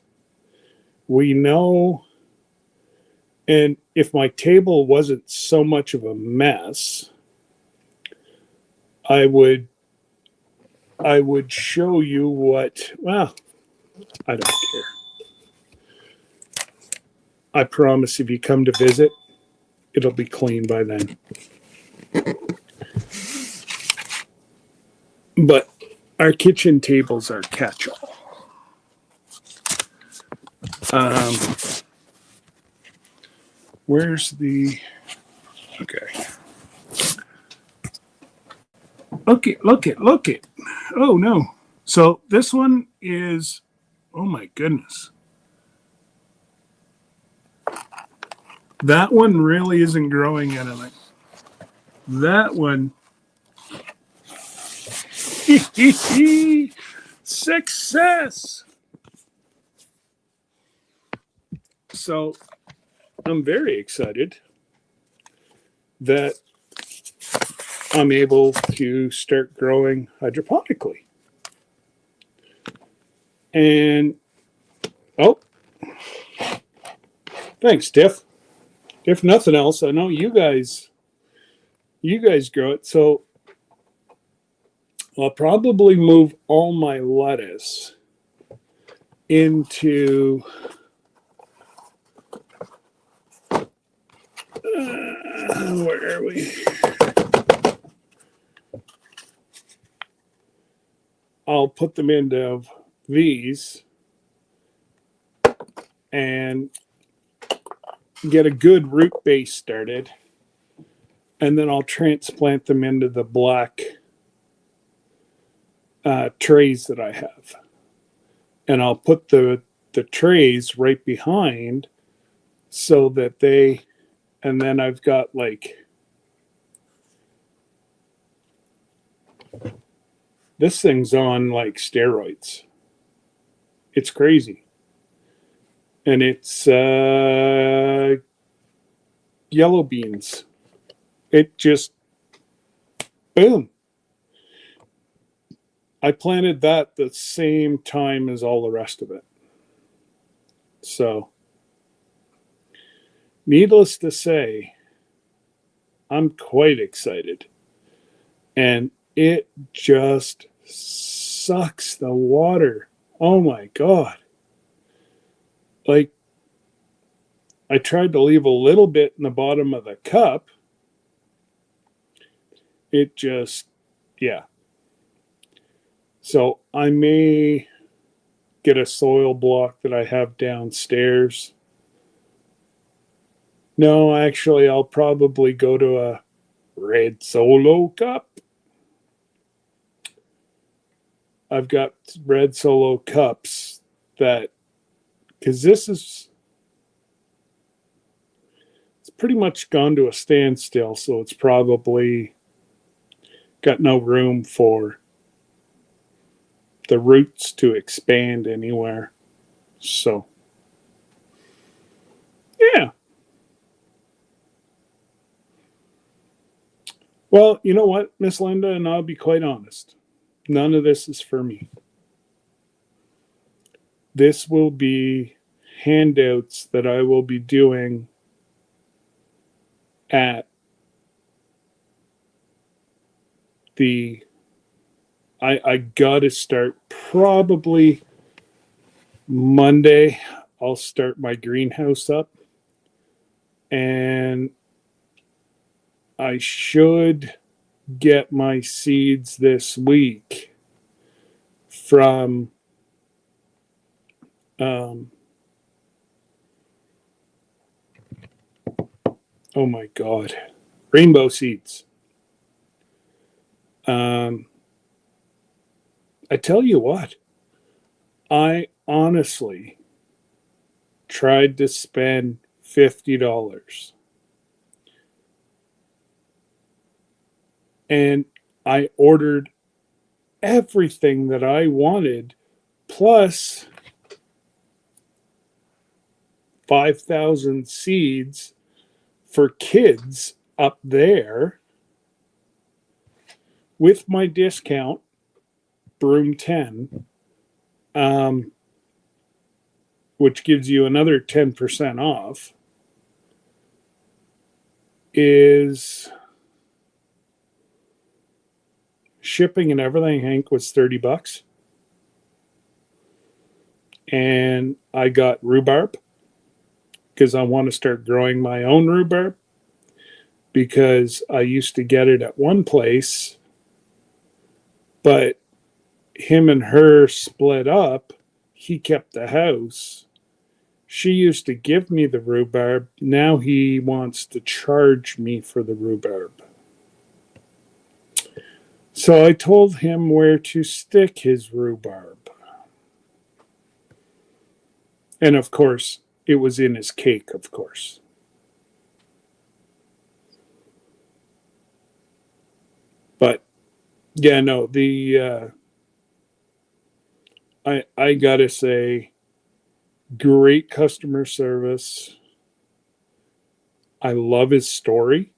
We know, and if my table wasn't so much of a mess, I would show you what, well, I don't care. I promise if you come to visit, it'll be clean by then. But our kitchen tables are catch-all. Where's the... Okay. Look it. Oh, no. So this one is... Oh, my goodness. That one really isn't growing anything. That one... Success! So I'm very excited that I'm able to start growing hydroponically. And, thanks, Tiff. If nothing else, I know you guys grow it. So I'll probably move all my lettuce into where are we? I'll put them into these and get a good root base started, and then I'll transplant them into the black trays that I have, and I'll put the the trays right behind so that they, and then I've got like, this thing's on like steroids. It's crazy. And it's yellow beans. It just, boom. I planted that the same time as all the rest of it. So, needless to say, I'm quite excited. And it just sucks the water. Oh my God. Like, I tried to leave a little bit in the bottom of the cup. It just, yeah. So I may get a soil block that I have downstairs. No, actually, I'll probably go to a red solo cup. I've got red solo cups that, because this is, it's pretty much gone to a standstill, so it's probably got no room for the roots to expand anywhere. So, yeah. Well, you know what, Miss Linda, and I'll be quite honest. None of this is for me. This will be handouts that I will be doing at the, I gotta start probably Monday. I'll start my greenhouse up, and I should get my seeds this week from oh my God, rainbow seeds. I tell you what, I honestly tried to spend $50 and I ordered everything that I wanted, plus 5,000 seeds for kids up there with my discount, Broom 10, which gives you another 10% off, is shipping and everything, Hank, was $30. And I got rhubarb because I want to start growing my own rhubarb, because I used to get it at one place, but him and her split up. He kept the house. She used to give me the rhubarb. Now he wants to charge me for the rhubarb. So I told him where to stick his rhubarb. And of course, it was in his cake, of course. But yeah, no, the I gotta say, great customer service. I love his story.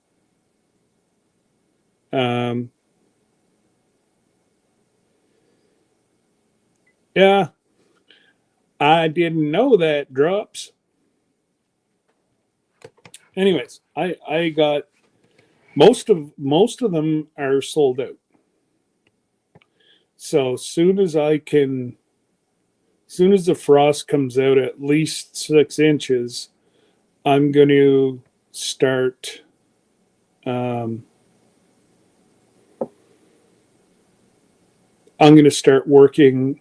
Yeah, I didn't know that, Drops. Anyways, I got most of them are sold out. So soon as the frost comes out at least 6 inches, I'm going to start working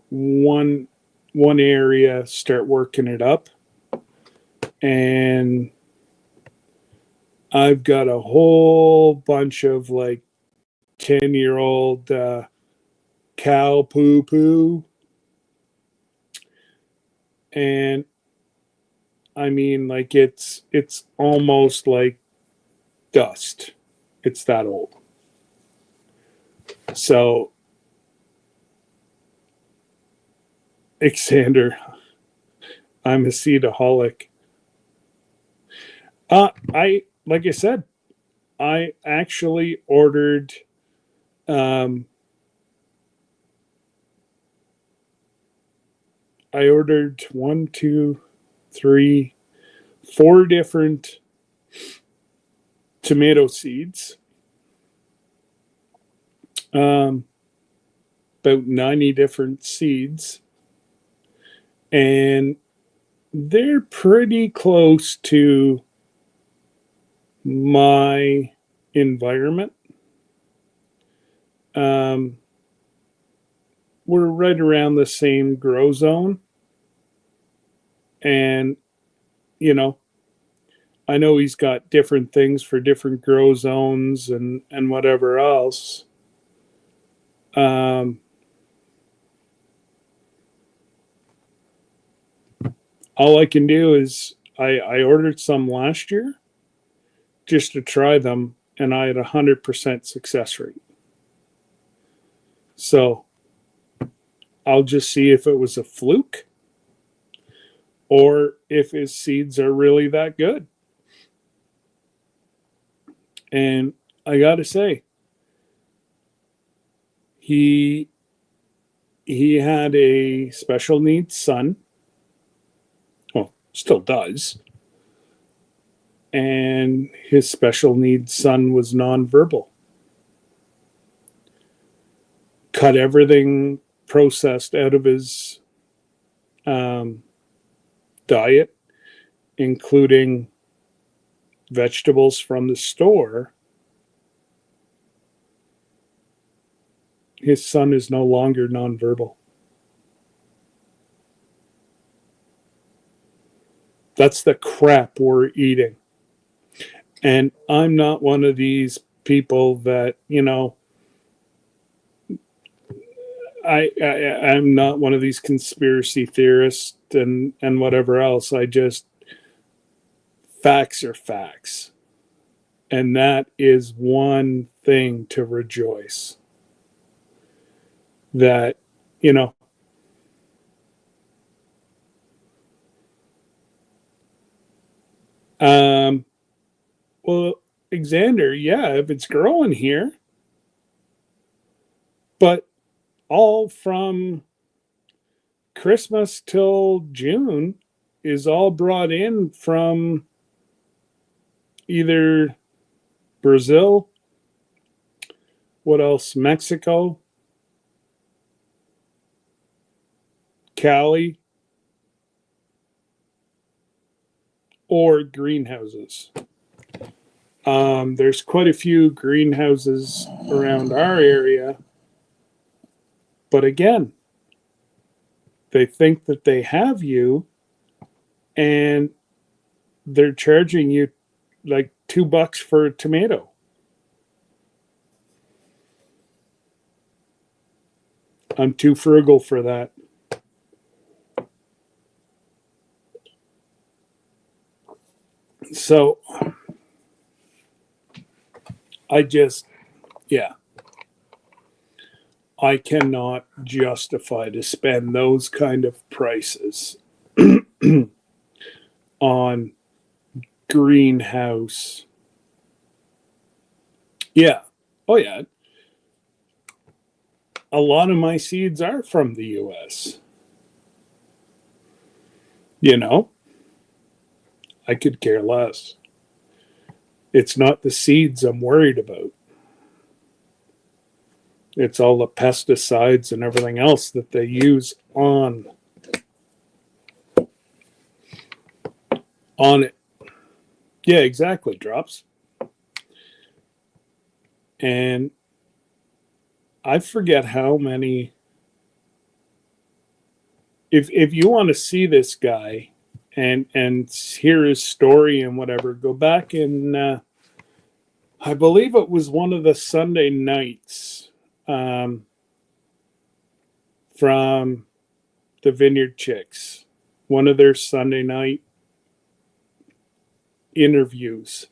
one area, start working it up, and I've got a whole bunch of like 10-year-old cow poo poo And I mean, like it's almost like dust. It's that old. So, Xander, I'm a seedaholic. I like I said, I actually ordered um I ordered one, two, three, four different tomato seeds. Um about 90 different seeds. And they're pretty close to my environment. Um, we're right around the same grow zone. And, you know, I know he's got different things for different grow zones and whatever else. Um, all I can do is I ordered some last year just to try them, and I had 100% success rate. So I'll just see if it was a fluke or if his seeds are really that good. And I got to say, he had a special needs son. Well, still does. And his special needs son was nonverbal. Cut everything processed out of his diet, including vegetables from the store. His son is no longer nonverbal. That's the crap we're eating. And I'm not one of these people that, you know, I'm not one of these conspiracy theorists and whatever else. I just, facts are facts. And that is one thing to rejoice. That, you know, well, Xander, yeah, if it's growing here, but all from Christmas till June is all brought in from either Brazil, what else? Mexico, Cali, or greenhouses. There's quite a few greenhouses around our area, but again, they think that they have you and they're charging you like $2 for a tomato. I'm too frugal for that. So I just, yeah, I cannot justify to spend those kind of prices on greenhouse. Yeah. Oh, yeah. A lot of my seeds are from the US. You know, I could care less. It's not the seeds I'm worried about. It's all the pesticides and everything else that they use on it. Yeah, exactly, Drops. And I forget how many. If you want to see this guy and hear his story and whatever, go back and I believe it was one of the Sunday nights from the Vineyard Chicks one of their Sunday night interviews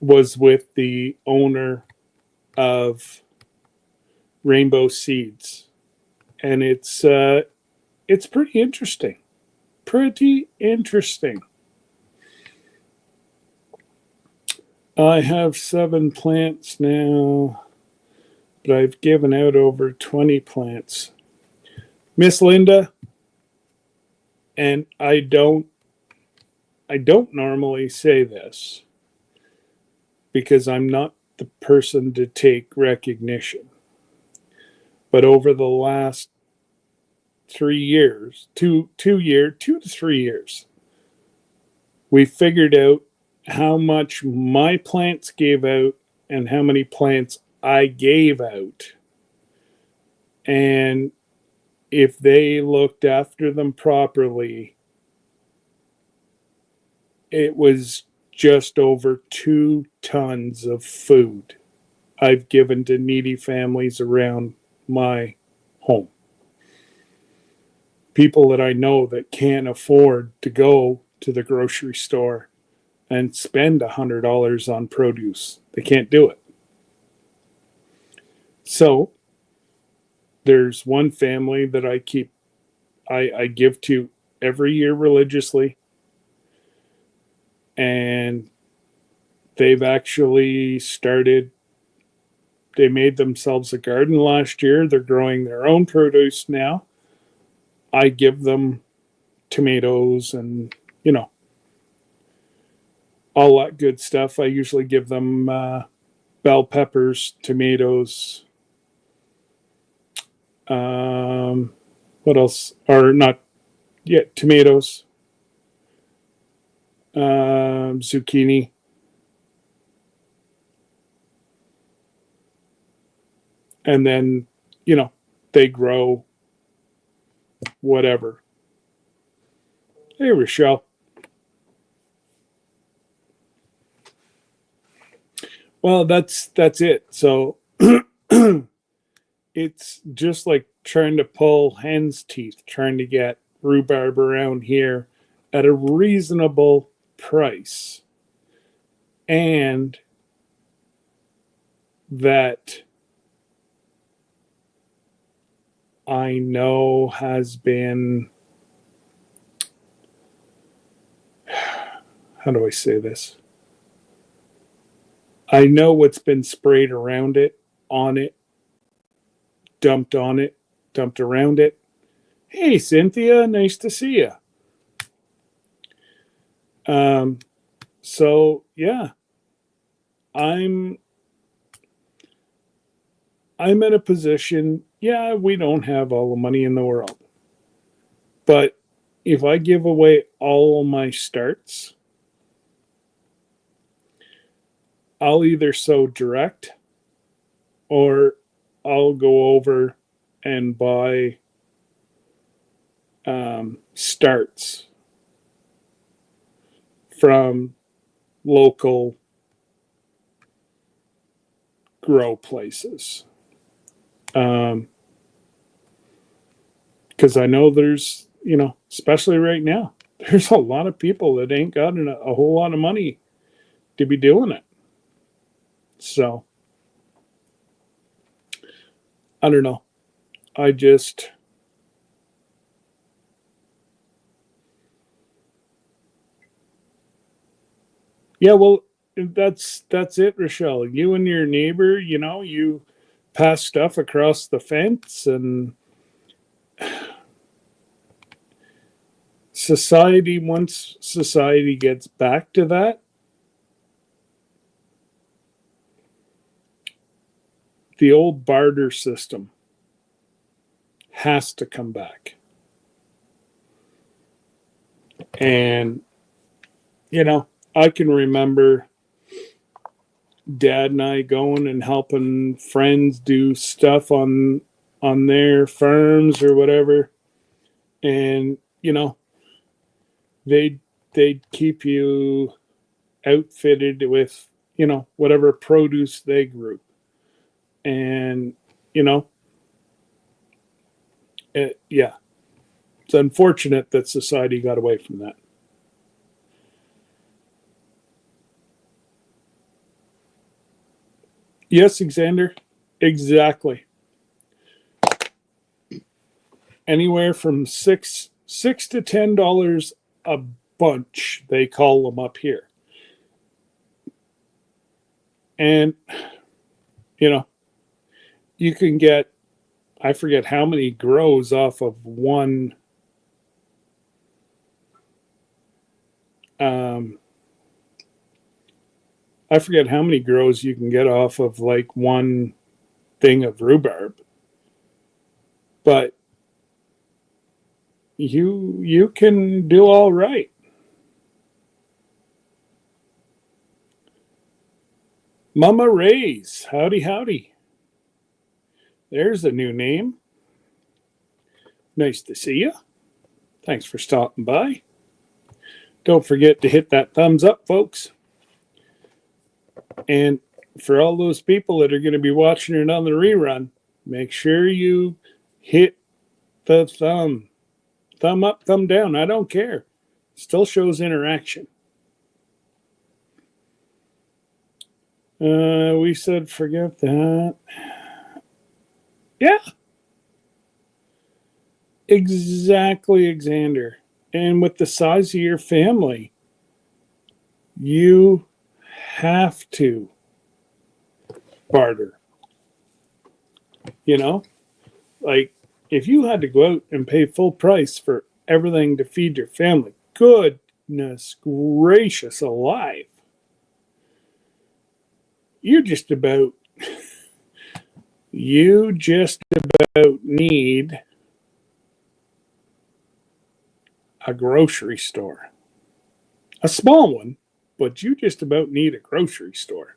was with the owner of Rainbow Seeds, and it's pretty interesting. Pretty interesting. I have 7 plants now, but I've given out over 20 plants. Miss Linda, and I don't normally say this because I'm not the person to take recognition. But over the last 3 years, 2 to 3 years, we figured out how much my plants gave out and how many plants I gave out. And if they looked after them properly, it was just over 2 tons of food I've given to needy families around my home. People that I know that can't afford to go to the grocery store and spend $100 on produce. They can't do it. So there's one family that I give to every year religiously. And they've actually they made themselves a garden last year. They're growing their own produce now. I give them tomatoes and, all that good stuff. I usually give them bell peppers, tomatoes. What else? Or not yet, tomatoes, zucchini. And then, they grow whatever. Hey, Rochelle. Well, that's it. So it's just like trying to pull hen's teeth, trying to get rhubarb around here at a reasonable price. And that I know has been, how do I say this? I know what's been sprayed around it, on it, dumped on it, dumped around it. Hey, Cynthia, nice to see you. So yeah, I'm in a position. Yeah, we don't have all the money in the world, but if I give away all of my starts, I'll either sow direct or I'll go over and buy starts from local grow places. Because I know there's, especially right now, there's a lot of people that ain't got a whole lot of money to be doing it. So, I don't know. Yeah, well, that's it, Rochelle. You and your neighbor, you pass stuff across the fence, and once society gets back to that, the old barter system has to come back. And, I can remember Dad and I going and helping friends do stuff on their farms or whatever. And, they'd keep you outfitted with, whatever produce they grew. And, yeah, It's unfortunate that society got away from that. Yes, Xander, exactly. Anywhere from $6 to $10 a bunch, they call them up here. And, you know, you can get, I forget how many grows off of one I forget how many grows you can get off of like one thing of rhubarb. But you can do all right. Mama Ray's, howdy howdy. There's a new name. Nice to see you. Thanks for stopping by. Don't forget to hit that thumbs up, folks. And for all those people that are going to be watching it on the rerun, make sure you hit the thumb up, thumb down. I don't care. Still shows interaction. We said forget that. Yeah. Exactly, Xander. And with the size of your family, you have to barter. You know? Like, if you had to go out and pay full price for everything to feed your family, goodness gracious alive. You just about need a grocery store. A small one, but you just about need a grocery store.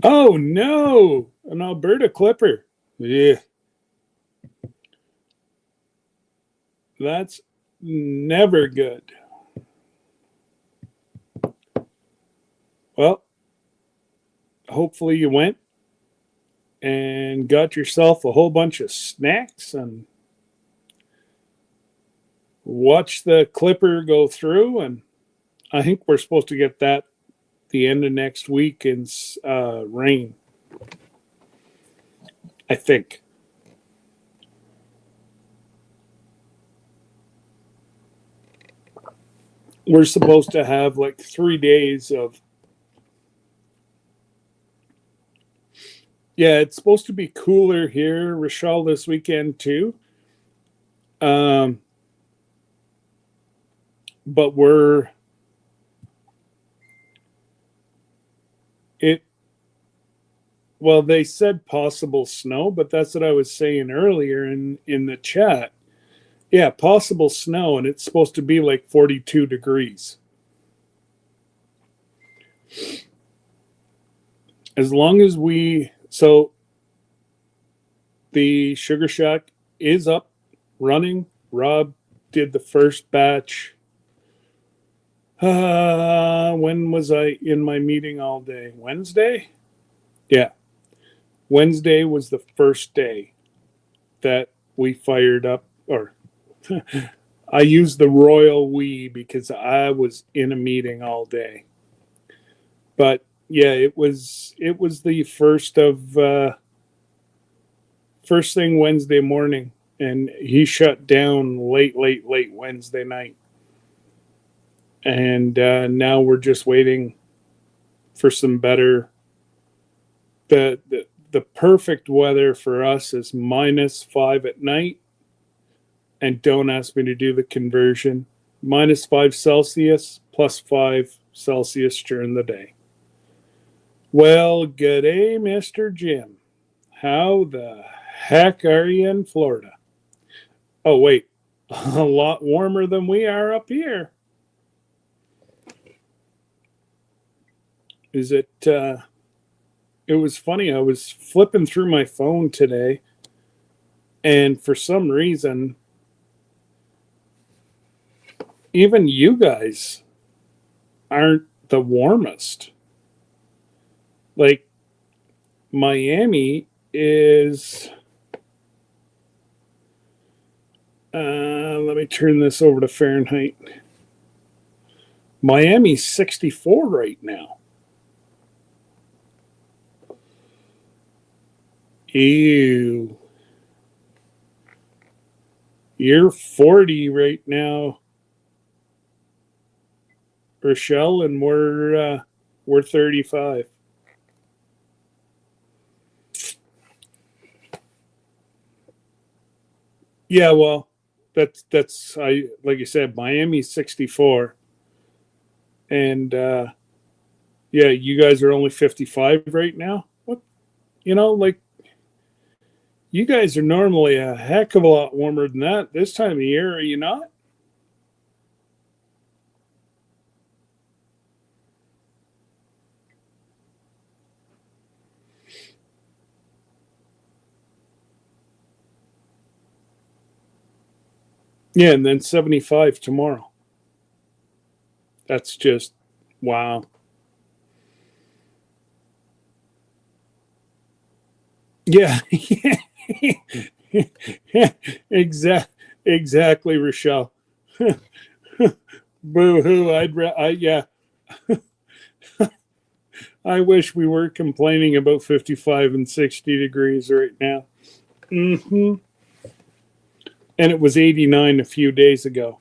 Oh no, an Alberta Clipper. Yeah. That's never good. Well, hopefully you went and got yourself a whole bunch of snacks and watched the Clipper go through. And I think we're supposed to get that the end of next week in rain. I think. We're supposed to have like 3 days of. Yeah, it's supposed to be cooler here, Rochelle, this weekend too. But well, they said possible snow, but that's what I was saying earlier in the chat. Yeah, possible snow, and it's supposed to be like 42 degrees. As long as so the Sugar Shack is up, running. Rob did the first batch. When was I in my meeting all day? Wednesday? Yeah. Wednesday was the first day that we fired up, or I used the royal we because I was in a meeting all day. But yeah, it was the first thing Wednesday morning, and he shut down late Wednesday night. And now we're just waiting for some better. The perfect weather for us is -5 at night. And don't ask me to do the conversion. -5 Celsius, +5 Celsius during the day. Well, good day, Mr. Jim. How the heck are you in Florida? Oh, wait. A lot warmer than we are up here. Is it... It was funny. I was flipping through my phone today, and for some reason, even you guys aren't the warmest. Like, Miami is, let me turn this over to Fahrenheit. Miami's 64 right now. Ew. You're 40 right now, Rochelle, and we're 35. Yeah, well, that's I like I said, Miami's 64, and yeah, you guys are only 55 right now. What, like you guys are normally a heck of a lot warmer than that this time of year, are you not? Yeah, and then 75 tomorrow. That's just wow. Yeah. Exactly, Rochelle. Boo hoo. Yeah. I wish we were complaining about 55 and 60 degrees right now. Hmm. And it was 89 a few days ago.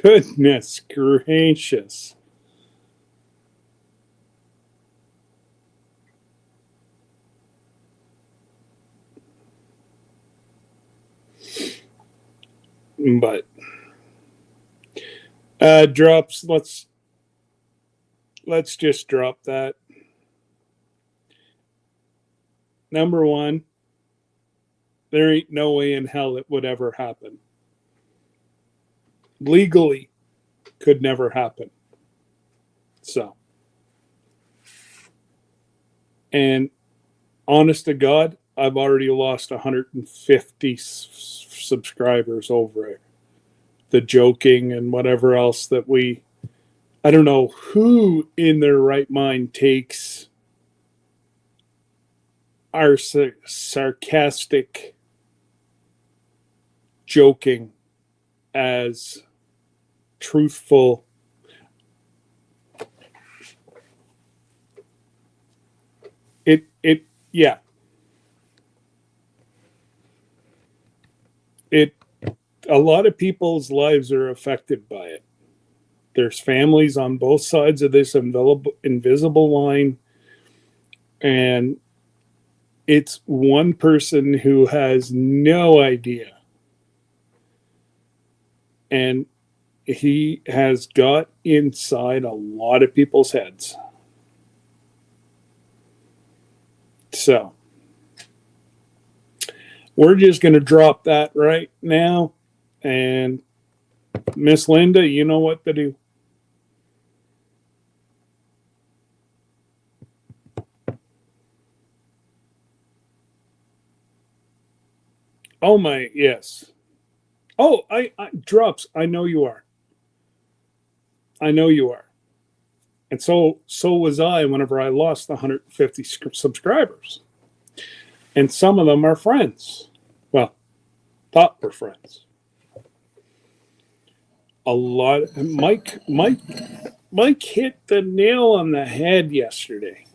Goodness gracious. But drops, let's just drop that. Number one, there ain't no way in hell it would ever happen. Legally, could never happen. So, and honest to God, I've already lost 150 subscribers over it. The joking and whatever else that I don't know who in their right mind takes our sarcastic joking as truthful. Yeah. A lot of people's lives are affected by it. There's families on both sides of this invisible line, and it's one person who has no idea. And he has got inside a lot of people's heads. So we're just going to drop that right now. And Miss Linda, you know what to do. Oh my, yes. Oh, I drops. I know you are. I know you are. And so was I whenever I lost the 150 subscribers. And some of them are friends. Well, thought we're friends. A lot. Mike hit the nail on the head yesterday.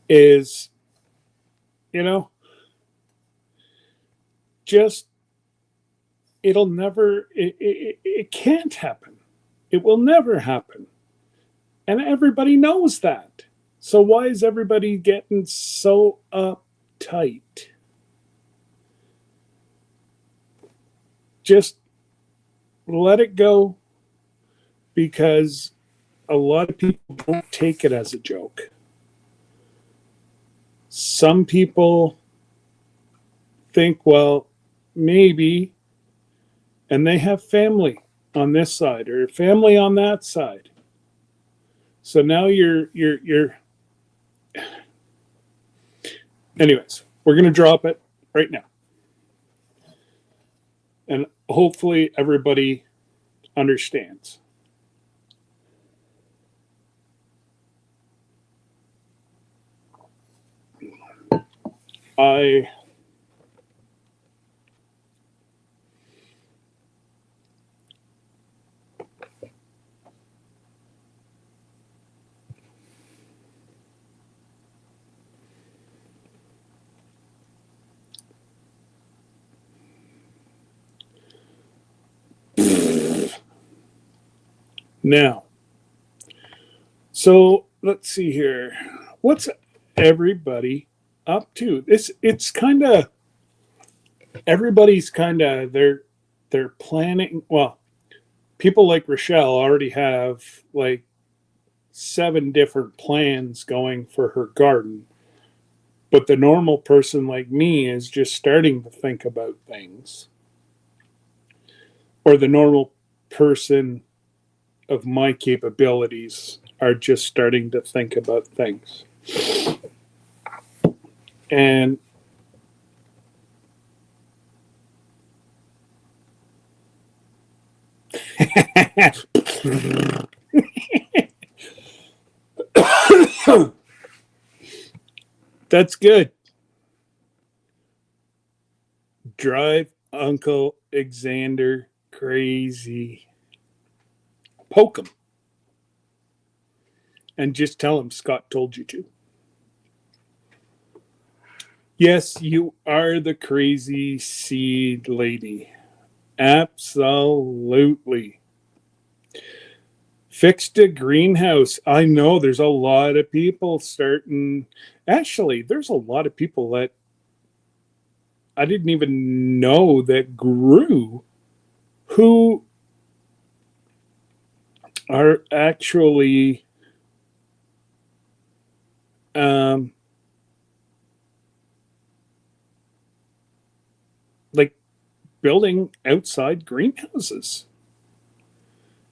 Is, just it'll never. It can't happen. It will never happen. And everybody knows that. So why is everybody getting so uptight? Just let it go, because a lot of people don't take it as a joke. Some people think, well, maybe, and they have family on this side or family on that side. So now you're anyways, we're going to drop it right now. And hopefully everybody understands. I now, so let's see here. What's everybody up to? It's kind of everybody's kind of they're planning. Well, people like Rochelle already have like 7 different plans going for her garden. But the normal person like me is just starting to think about things. Or the normal person of my capabilities are just starting to think about things. And that's good. Drive Uncle Xander crazy. Poke him. And just tell him Scott told you to. Yes, you are the crazy seed lady. Absolutely. Fixed a greenhouse. I know there's a lot of people starting. Actually, there's a lot of people that I didn't even know that grew who are actually like building outside greenhouses.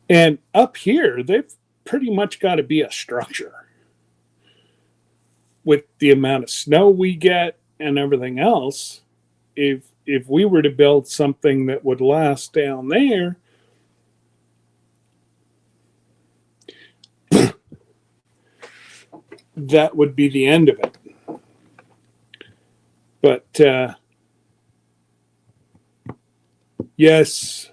And up here, they've pretty much got to be a structure with the amount of snow we get and everything else. If we were to build something that would last down there, that would be the end of it. But yes,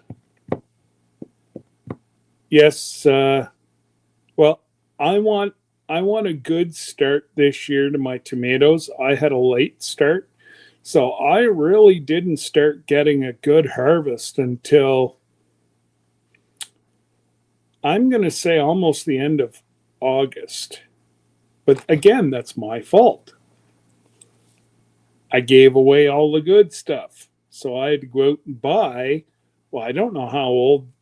well, I want a good start this year to my tomatoes. I had a late start, so I really didn't start getting a good harvest until I'm going to say almost the end of August. But again, that's my fault. I gave away all the good stuff. So I had to go out and buy. Well, I don't know how old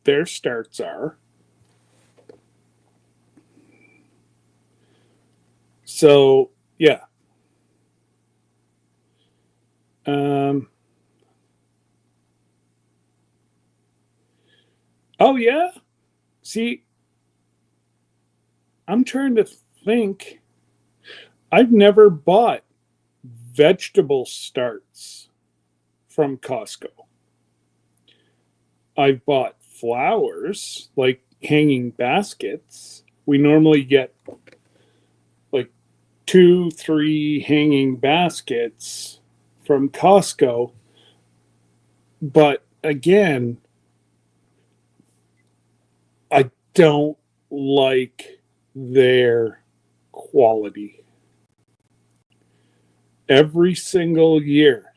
their starts are. So, yeah. Oh, yeah. See, I'm trying to think. I've never bought vegetable starts from Costco. I've bought flowers, like hanging baskets. We normally get like 2-3 hanging baskets from Costco. But again, I don't like their quality. Every single year,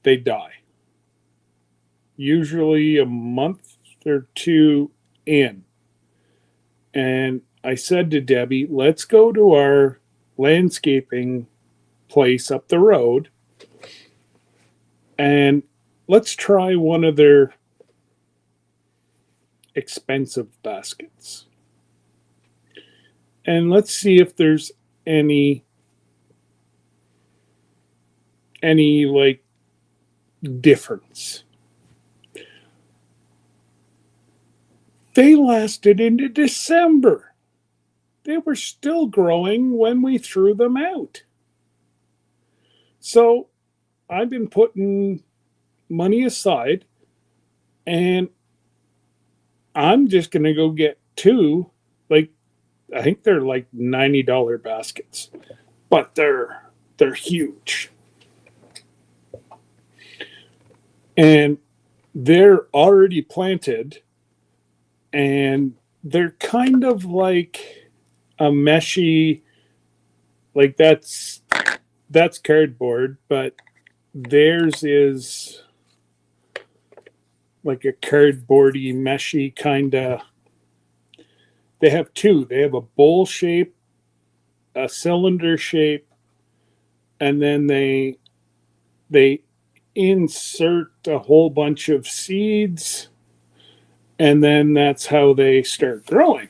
they die. Usually a month or 2 in. And I said to Debbie, let's go to our landscaping place up the road and let's try one of their expensive baskets. And let's see if there's any like difference. They lasted into December. They were still growing when we threw them out. So I've been putting money aside and I'm just going to go get 2, like, I think they're like $90 baskets. but they're huge. And they're already planted, and they're kind of like a meshy, like that's cardboard, but theirs is like a cardboardy, meshy kind of. They have two. They have a bowl shape, a cylinder shape, and then they insert a whole bunch of seeds, and then that's how they start growing.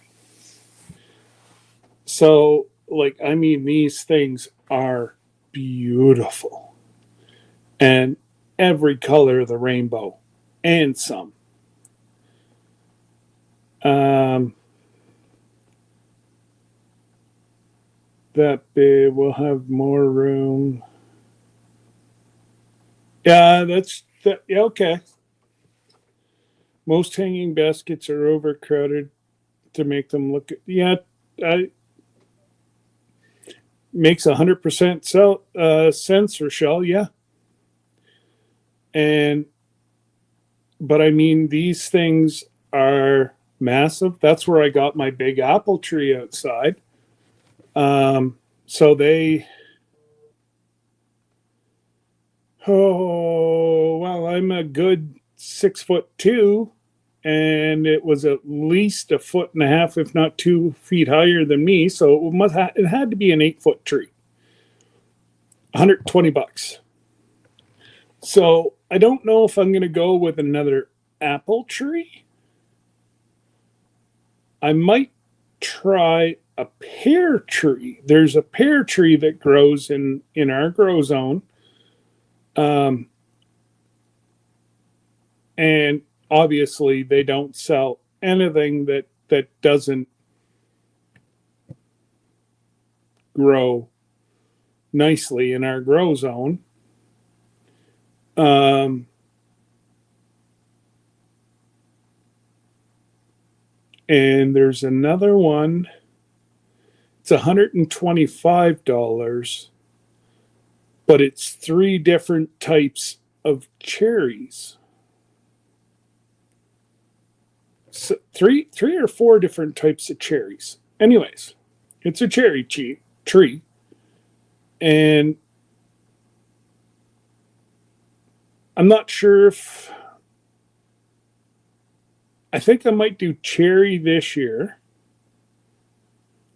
So, like, I mean, these things are beautiful, and every color of the rainbow, and some. That big, we'll have more room. Yeah, that's that. Yeah, okay. Most hanging baskets are overcrowded to make them look. Yeah, I makes 100% sense, Rochelle. Yeah, and but I mean these things are massive. That's where I got my big apple tree outside. So they. Oh well, I'm a good 6'2", and it was at least a foot and a half, if not 2 feet higher than me. So it had to be an 8-foot tree. $120. So I don't know if I'm going to go with another apple tree. I might try a pear tree. There's a pear tree that grows in our grow zone. And obviously they don't sell anything that doesn't grow nicely in our grow zone. And there's another one. It's $125, but it's 3 different types of cherries. So three or 4 different types of cherries. Anyways, it's a cherry tree, and I'm not sure if I think I might do cherry this year,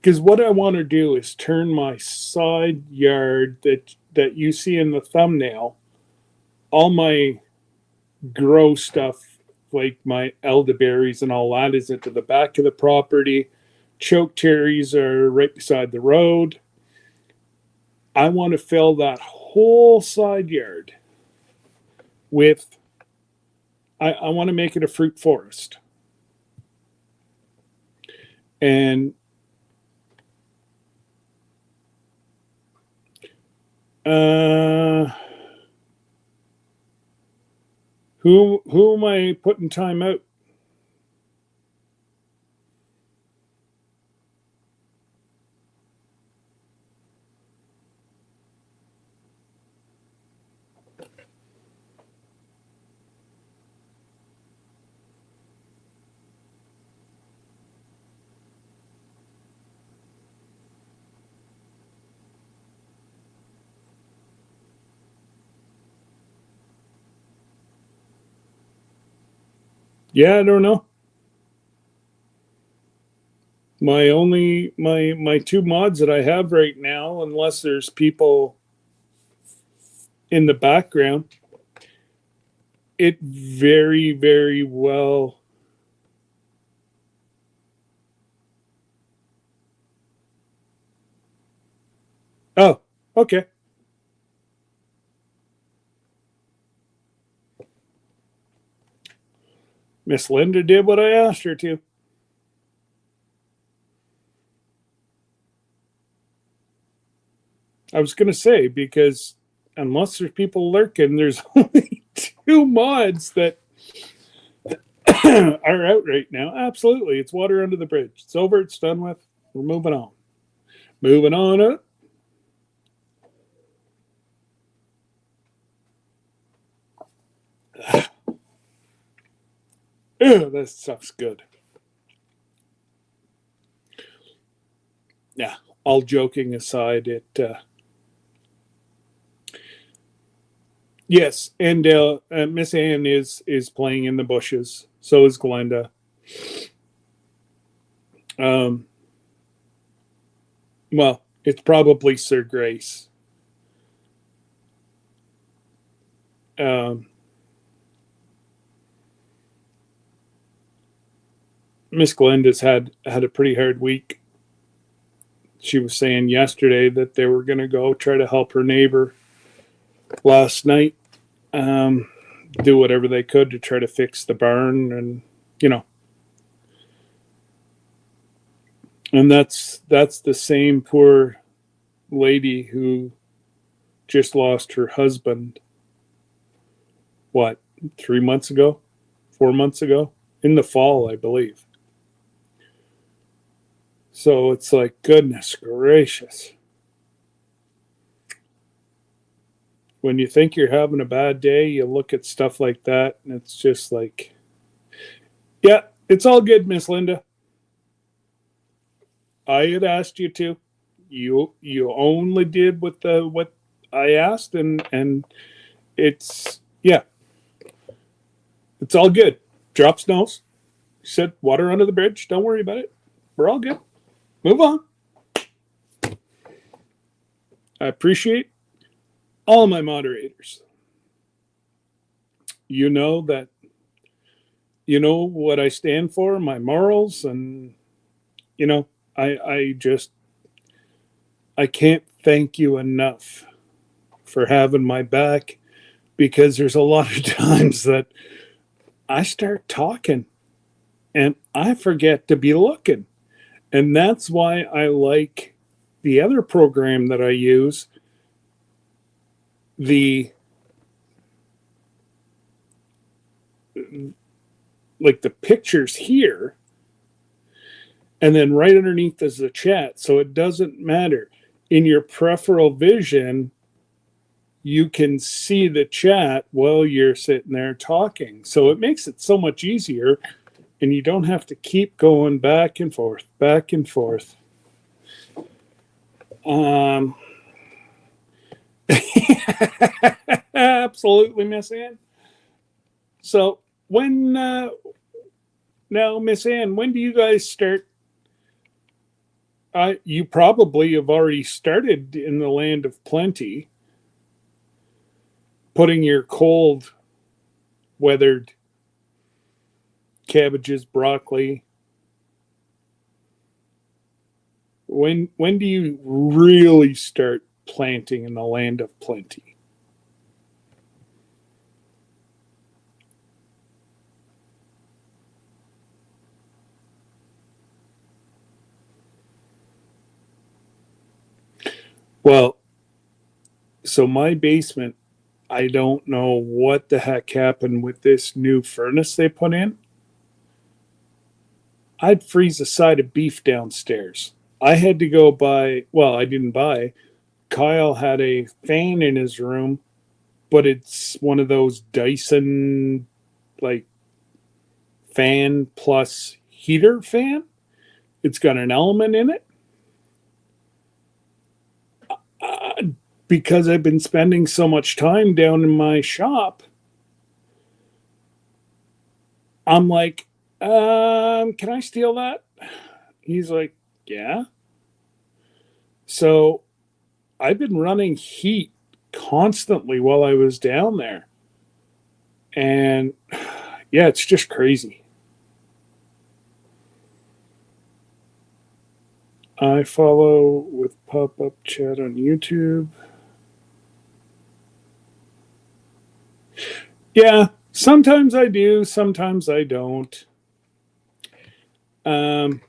because what I want to do is turn my side yard that you see in the thumbnail, all my grow stuff like my elderberries and all that is into the back of the property. Choke cherries are right beside the road. I want to fill that whole side yard with, I want to make it a fruit forest. And who am I putting time out? Yeah, I don't know. My 2 mods that I have right now, unless there's people in the background, it very well. Oh, okay. Miss Linda did what I asked her to. I was going to say, because unless there's people lurking, there's only 2 mods that are out right now. Absolutely. It's water under the bridge. It's over. It's done with. We're moving on. Moving on up. Ew, that stuff's good. Yeah, all joking aside, yes, and Miss Anne is playing in the bushes. So is Glenda. Um, well, it's probably Sir Grace. Um, Miss Glenda's had a pretty hard week. She was saying yesterday that they were going to go try to help her neighbor last night, um, do whatever they could to try to fix the barn, and you know, and that's the same poor lady who just lost her husband. What, 3 months ago, 4 months ago, in the fall, I believe. So it's like, goodness gracious. When you think you're having a bad day, you look at stuff like that, and it's just like, yeah, it's all good, Miss Linda. I had asked you to. You only did what I asked, and it's, yeah, it's all good. Drop snows. Said water under the bridge. Don't worry about it. We're all good. Move on. I appreciate all my moderators. You know that, you know what I stand for, my morals, and you know, I just, I can't thank you enough for having my back, because there's a lot of times that I start talking and I forget to be looking. And that's why I like the other program that I use, the like the pictures here, and then right underneath is the chat. So it doesn't matter. In your peripheral vision, you can see the chat while you're sitting there talking. So it makes it so much easier, and you don't have to keep going back and forth, back and forth. Absolutely, Miss Ann. So when now, Miss Ann, when do you guys start? You probably have already started in the land of plenty, putting your cold weathered cabbages, broccoli. When do you really start planting in the land of plenty? Well, so my basement, I don't know what the heck happened with this new furnace they put in. I'd freeze a side of beef downstairs. I had to go buy, well, I didn't buy. Kyle had a fan in his room, but it's one of those Dyson, like, fan plus heater fan. It's got an element in it. Uh, because I've been spending so much time down in my shop, I'm like, can I steal that? He's like, yeah. So I've been running heat constantly while I was down there. And yeah, it's just crazy. I follow with pop up chat on YouTube. Yeah, sometimes I do, sometimes I don't. Um,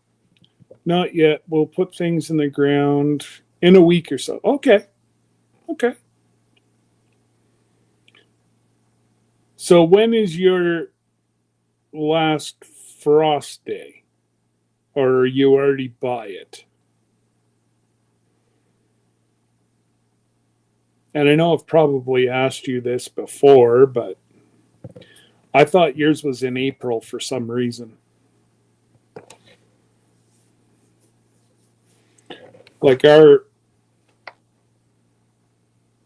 Not yet. We'll put things in the ground in a week or so. Okay. Okay. So when is your last frost day? Or you already buy it? And I know I've probably asked you this before, but I thought yours was in April for some reason. Like our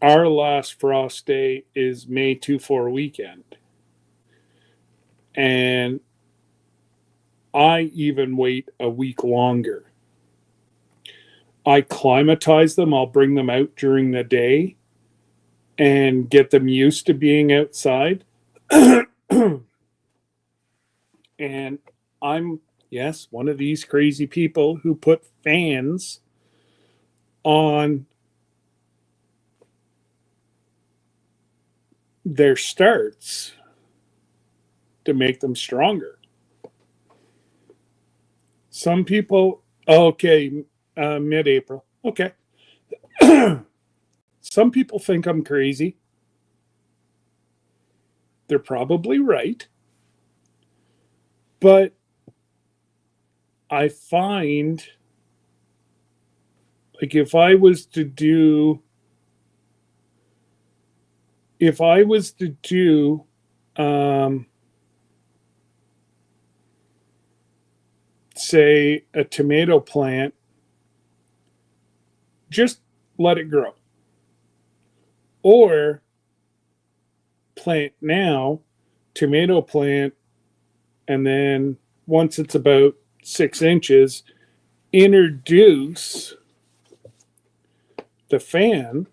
last frost day is May 2-4 weekend. And I even wait a week longer. I climatize them. I'll bring them out during the day and get them used to being outside. And I'm, yes, one of these crazy people who put fans on their starts to make them stronger. Some people, okay, mid-April. Okay. Some people think I'm crazy. They're probably right. But I find, like, if I was to do, say, a tomato plant, just let it grow. Or plant now, tomato plant, and then once it's about 6 inches, introduce the fan.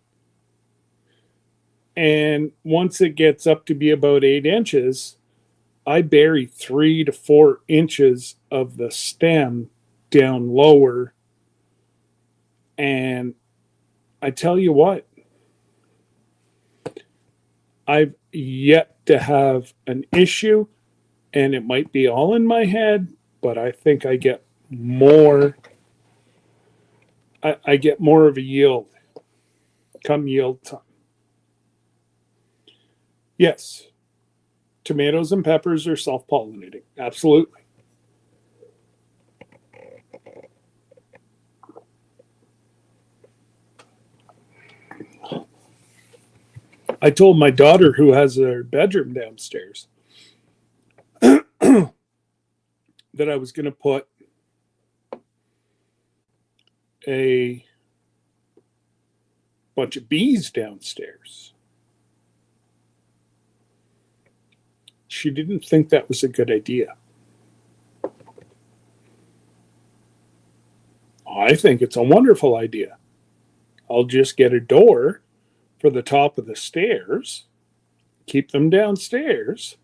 And once it gets up to be about 8 inches, I bury 3 to 4 inches of the stem down lower. And I tell you what, I've yet to have an issue, and it might be all in my head, but I think I get more. I get more of a yield come yield time. Yes, tomatoes and peppers are self-pollinating. Absolutely. I told my daughter, who has her bedroom downstairs, that I was going to put a bunch of bees downstairs. She didn't think that was a good idea. I think it's a wonderful idea. I'll just get a door for the top of the stairs, keep them downstairs,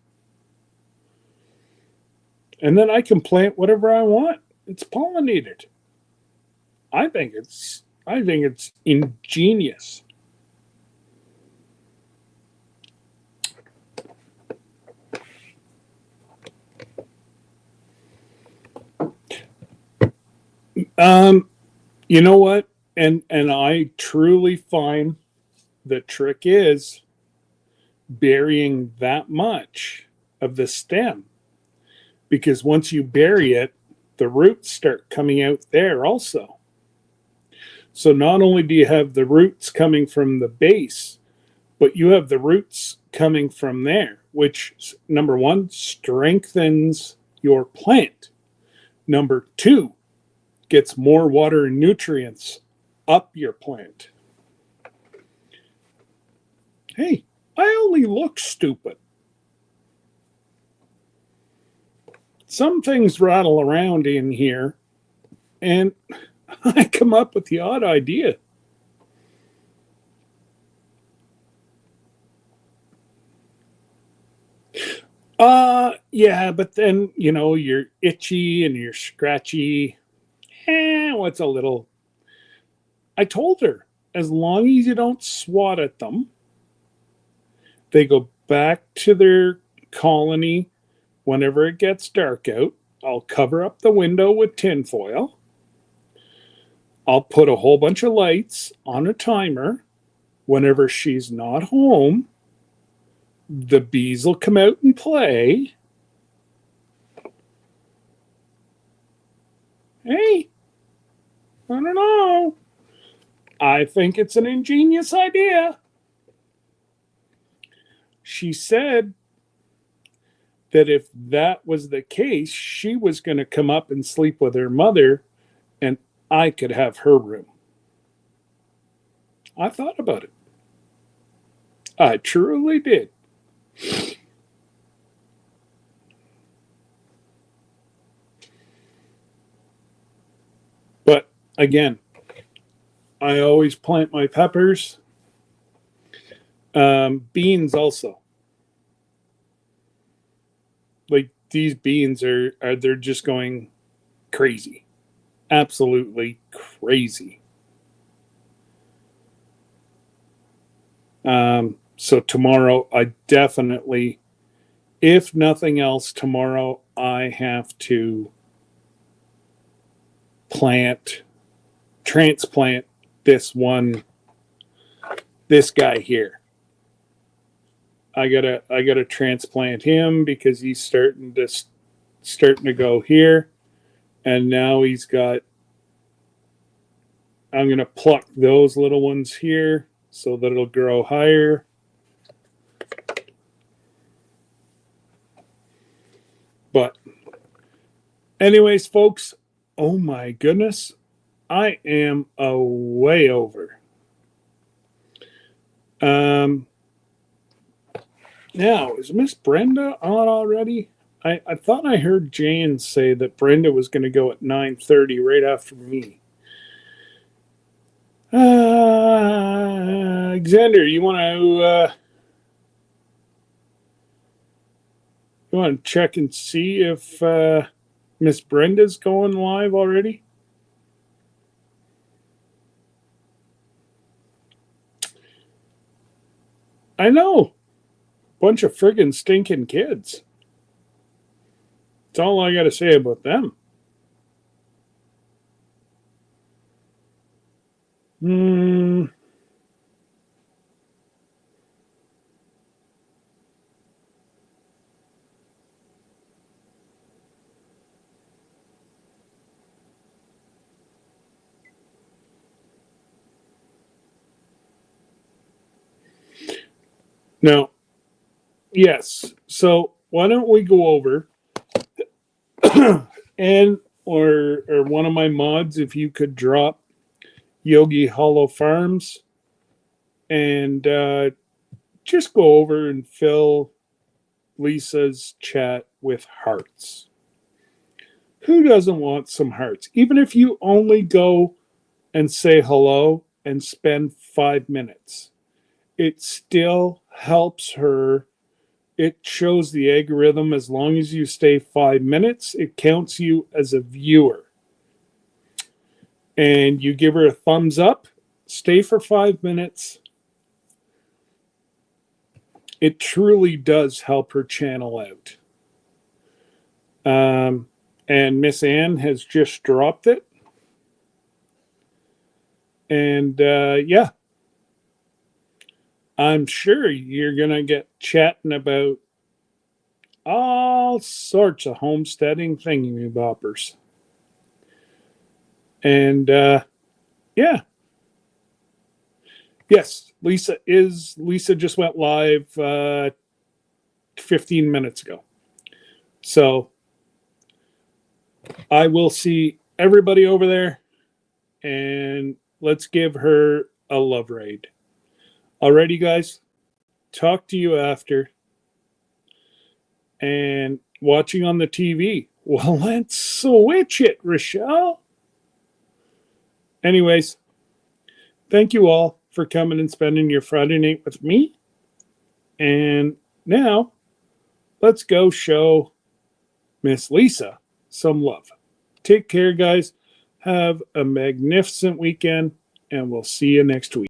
and then I can plant whatever I want. It's pollinated. I think it's ingenious. You know what? And I truly find the trick is burying that much of the stem, because once you bury it, the roots start coming out there also. So not only do you have the roots coming from the base, but you have the roots coming from there, which, number one, strengthens your plant. Number two, gets more water and nutrients up your plant. Hey, I only look stupid. Some things rattle around in here, and I come up with the odd idea. Yeah, but then, you're itchy and you're scratchy. What's a little? I told her, as long as you don't swat at them, they go back to their colony whenever it gets dark out. I'll cover up the window with tinfoil. I'll put a whole bunch of lights on a timer. Whenever she's not home, the bees will come out and play. Hey, I don't know. I think it's an ingenious idea. She said that if that was the case, she was going to come up and sleep with her mother and I could have her room. I thought about it. I truly did. But again, I always plant my peppers. Beans also. Like these beans are they're just going crazy. Absolutely crazy. So tomorrow I definitely, if nothing else, tomorrow I have to transplant this guy here. I gotta transplant him because he's starting to go here, and now he's got. I'm gonna pluck those little ones here so that it'll grow higher. But, anyways, folks, oh my goodness, I am a way over. Now, is Miss Brenda on already? I thought I heard Jane say that Brenda was going to go at 9:30 right after me. Alexander, you want to check and see if Miss Brenda's going live already? I know. Bunch of friggin' stinking kids. That's all I got to say about them. Now, yes. So why don't we go over and or one of my mods, if you could drop Yogi Hollow Farms and just go over and fill Lisa's chat with hearts. Who doesn't want some hearts? Even if you only go and say hello and spend 5 minutes, it still helps her. It shows the algorithm as long as you stay 5 minutes, it counts you as a viewer. And you give her a thumbs up, stay for 5 minutes. It truly does help her channel out. And Miss Ann has just dropped it. And yeah, I'm sure you're going to get chatting about all sorts of homesteading thingy-boppers. And yeah. Yes, Lisa just went live 15 minutes ago. So I will see everybody over there, and let's give her a love raid. Alrighty, guys. Talk to you after. And watching on the TV. Well, let's switch it, Rochelle. Anyways, thank you all for coming and spending your Friday night with me. And now, let's go show Miss Lisa some love. Take care, guys. Have a magnificent weekend, and we'll see you next week.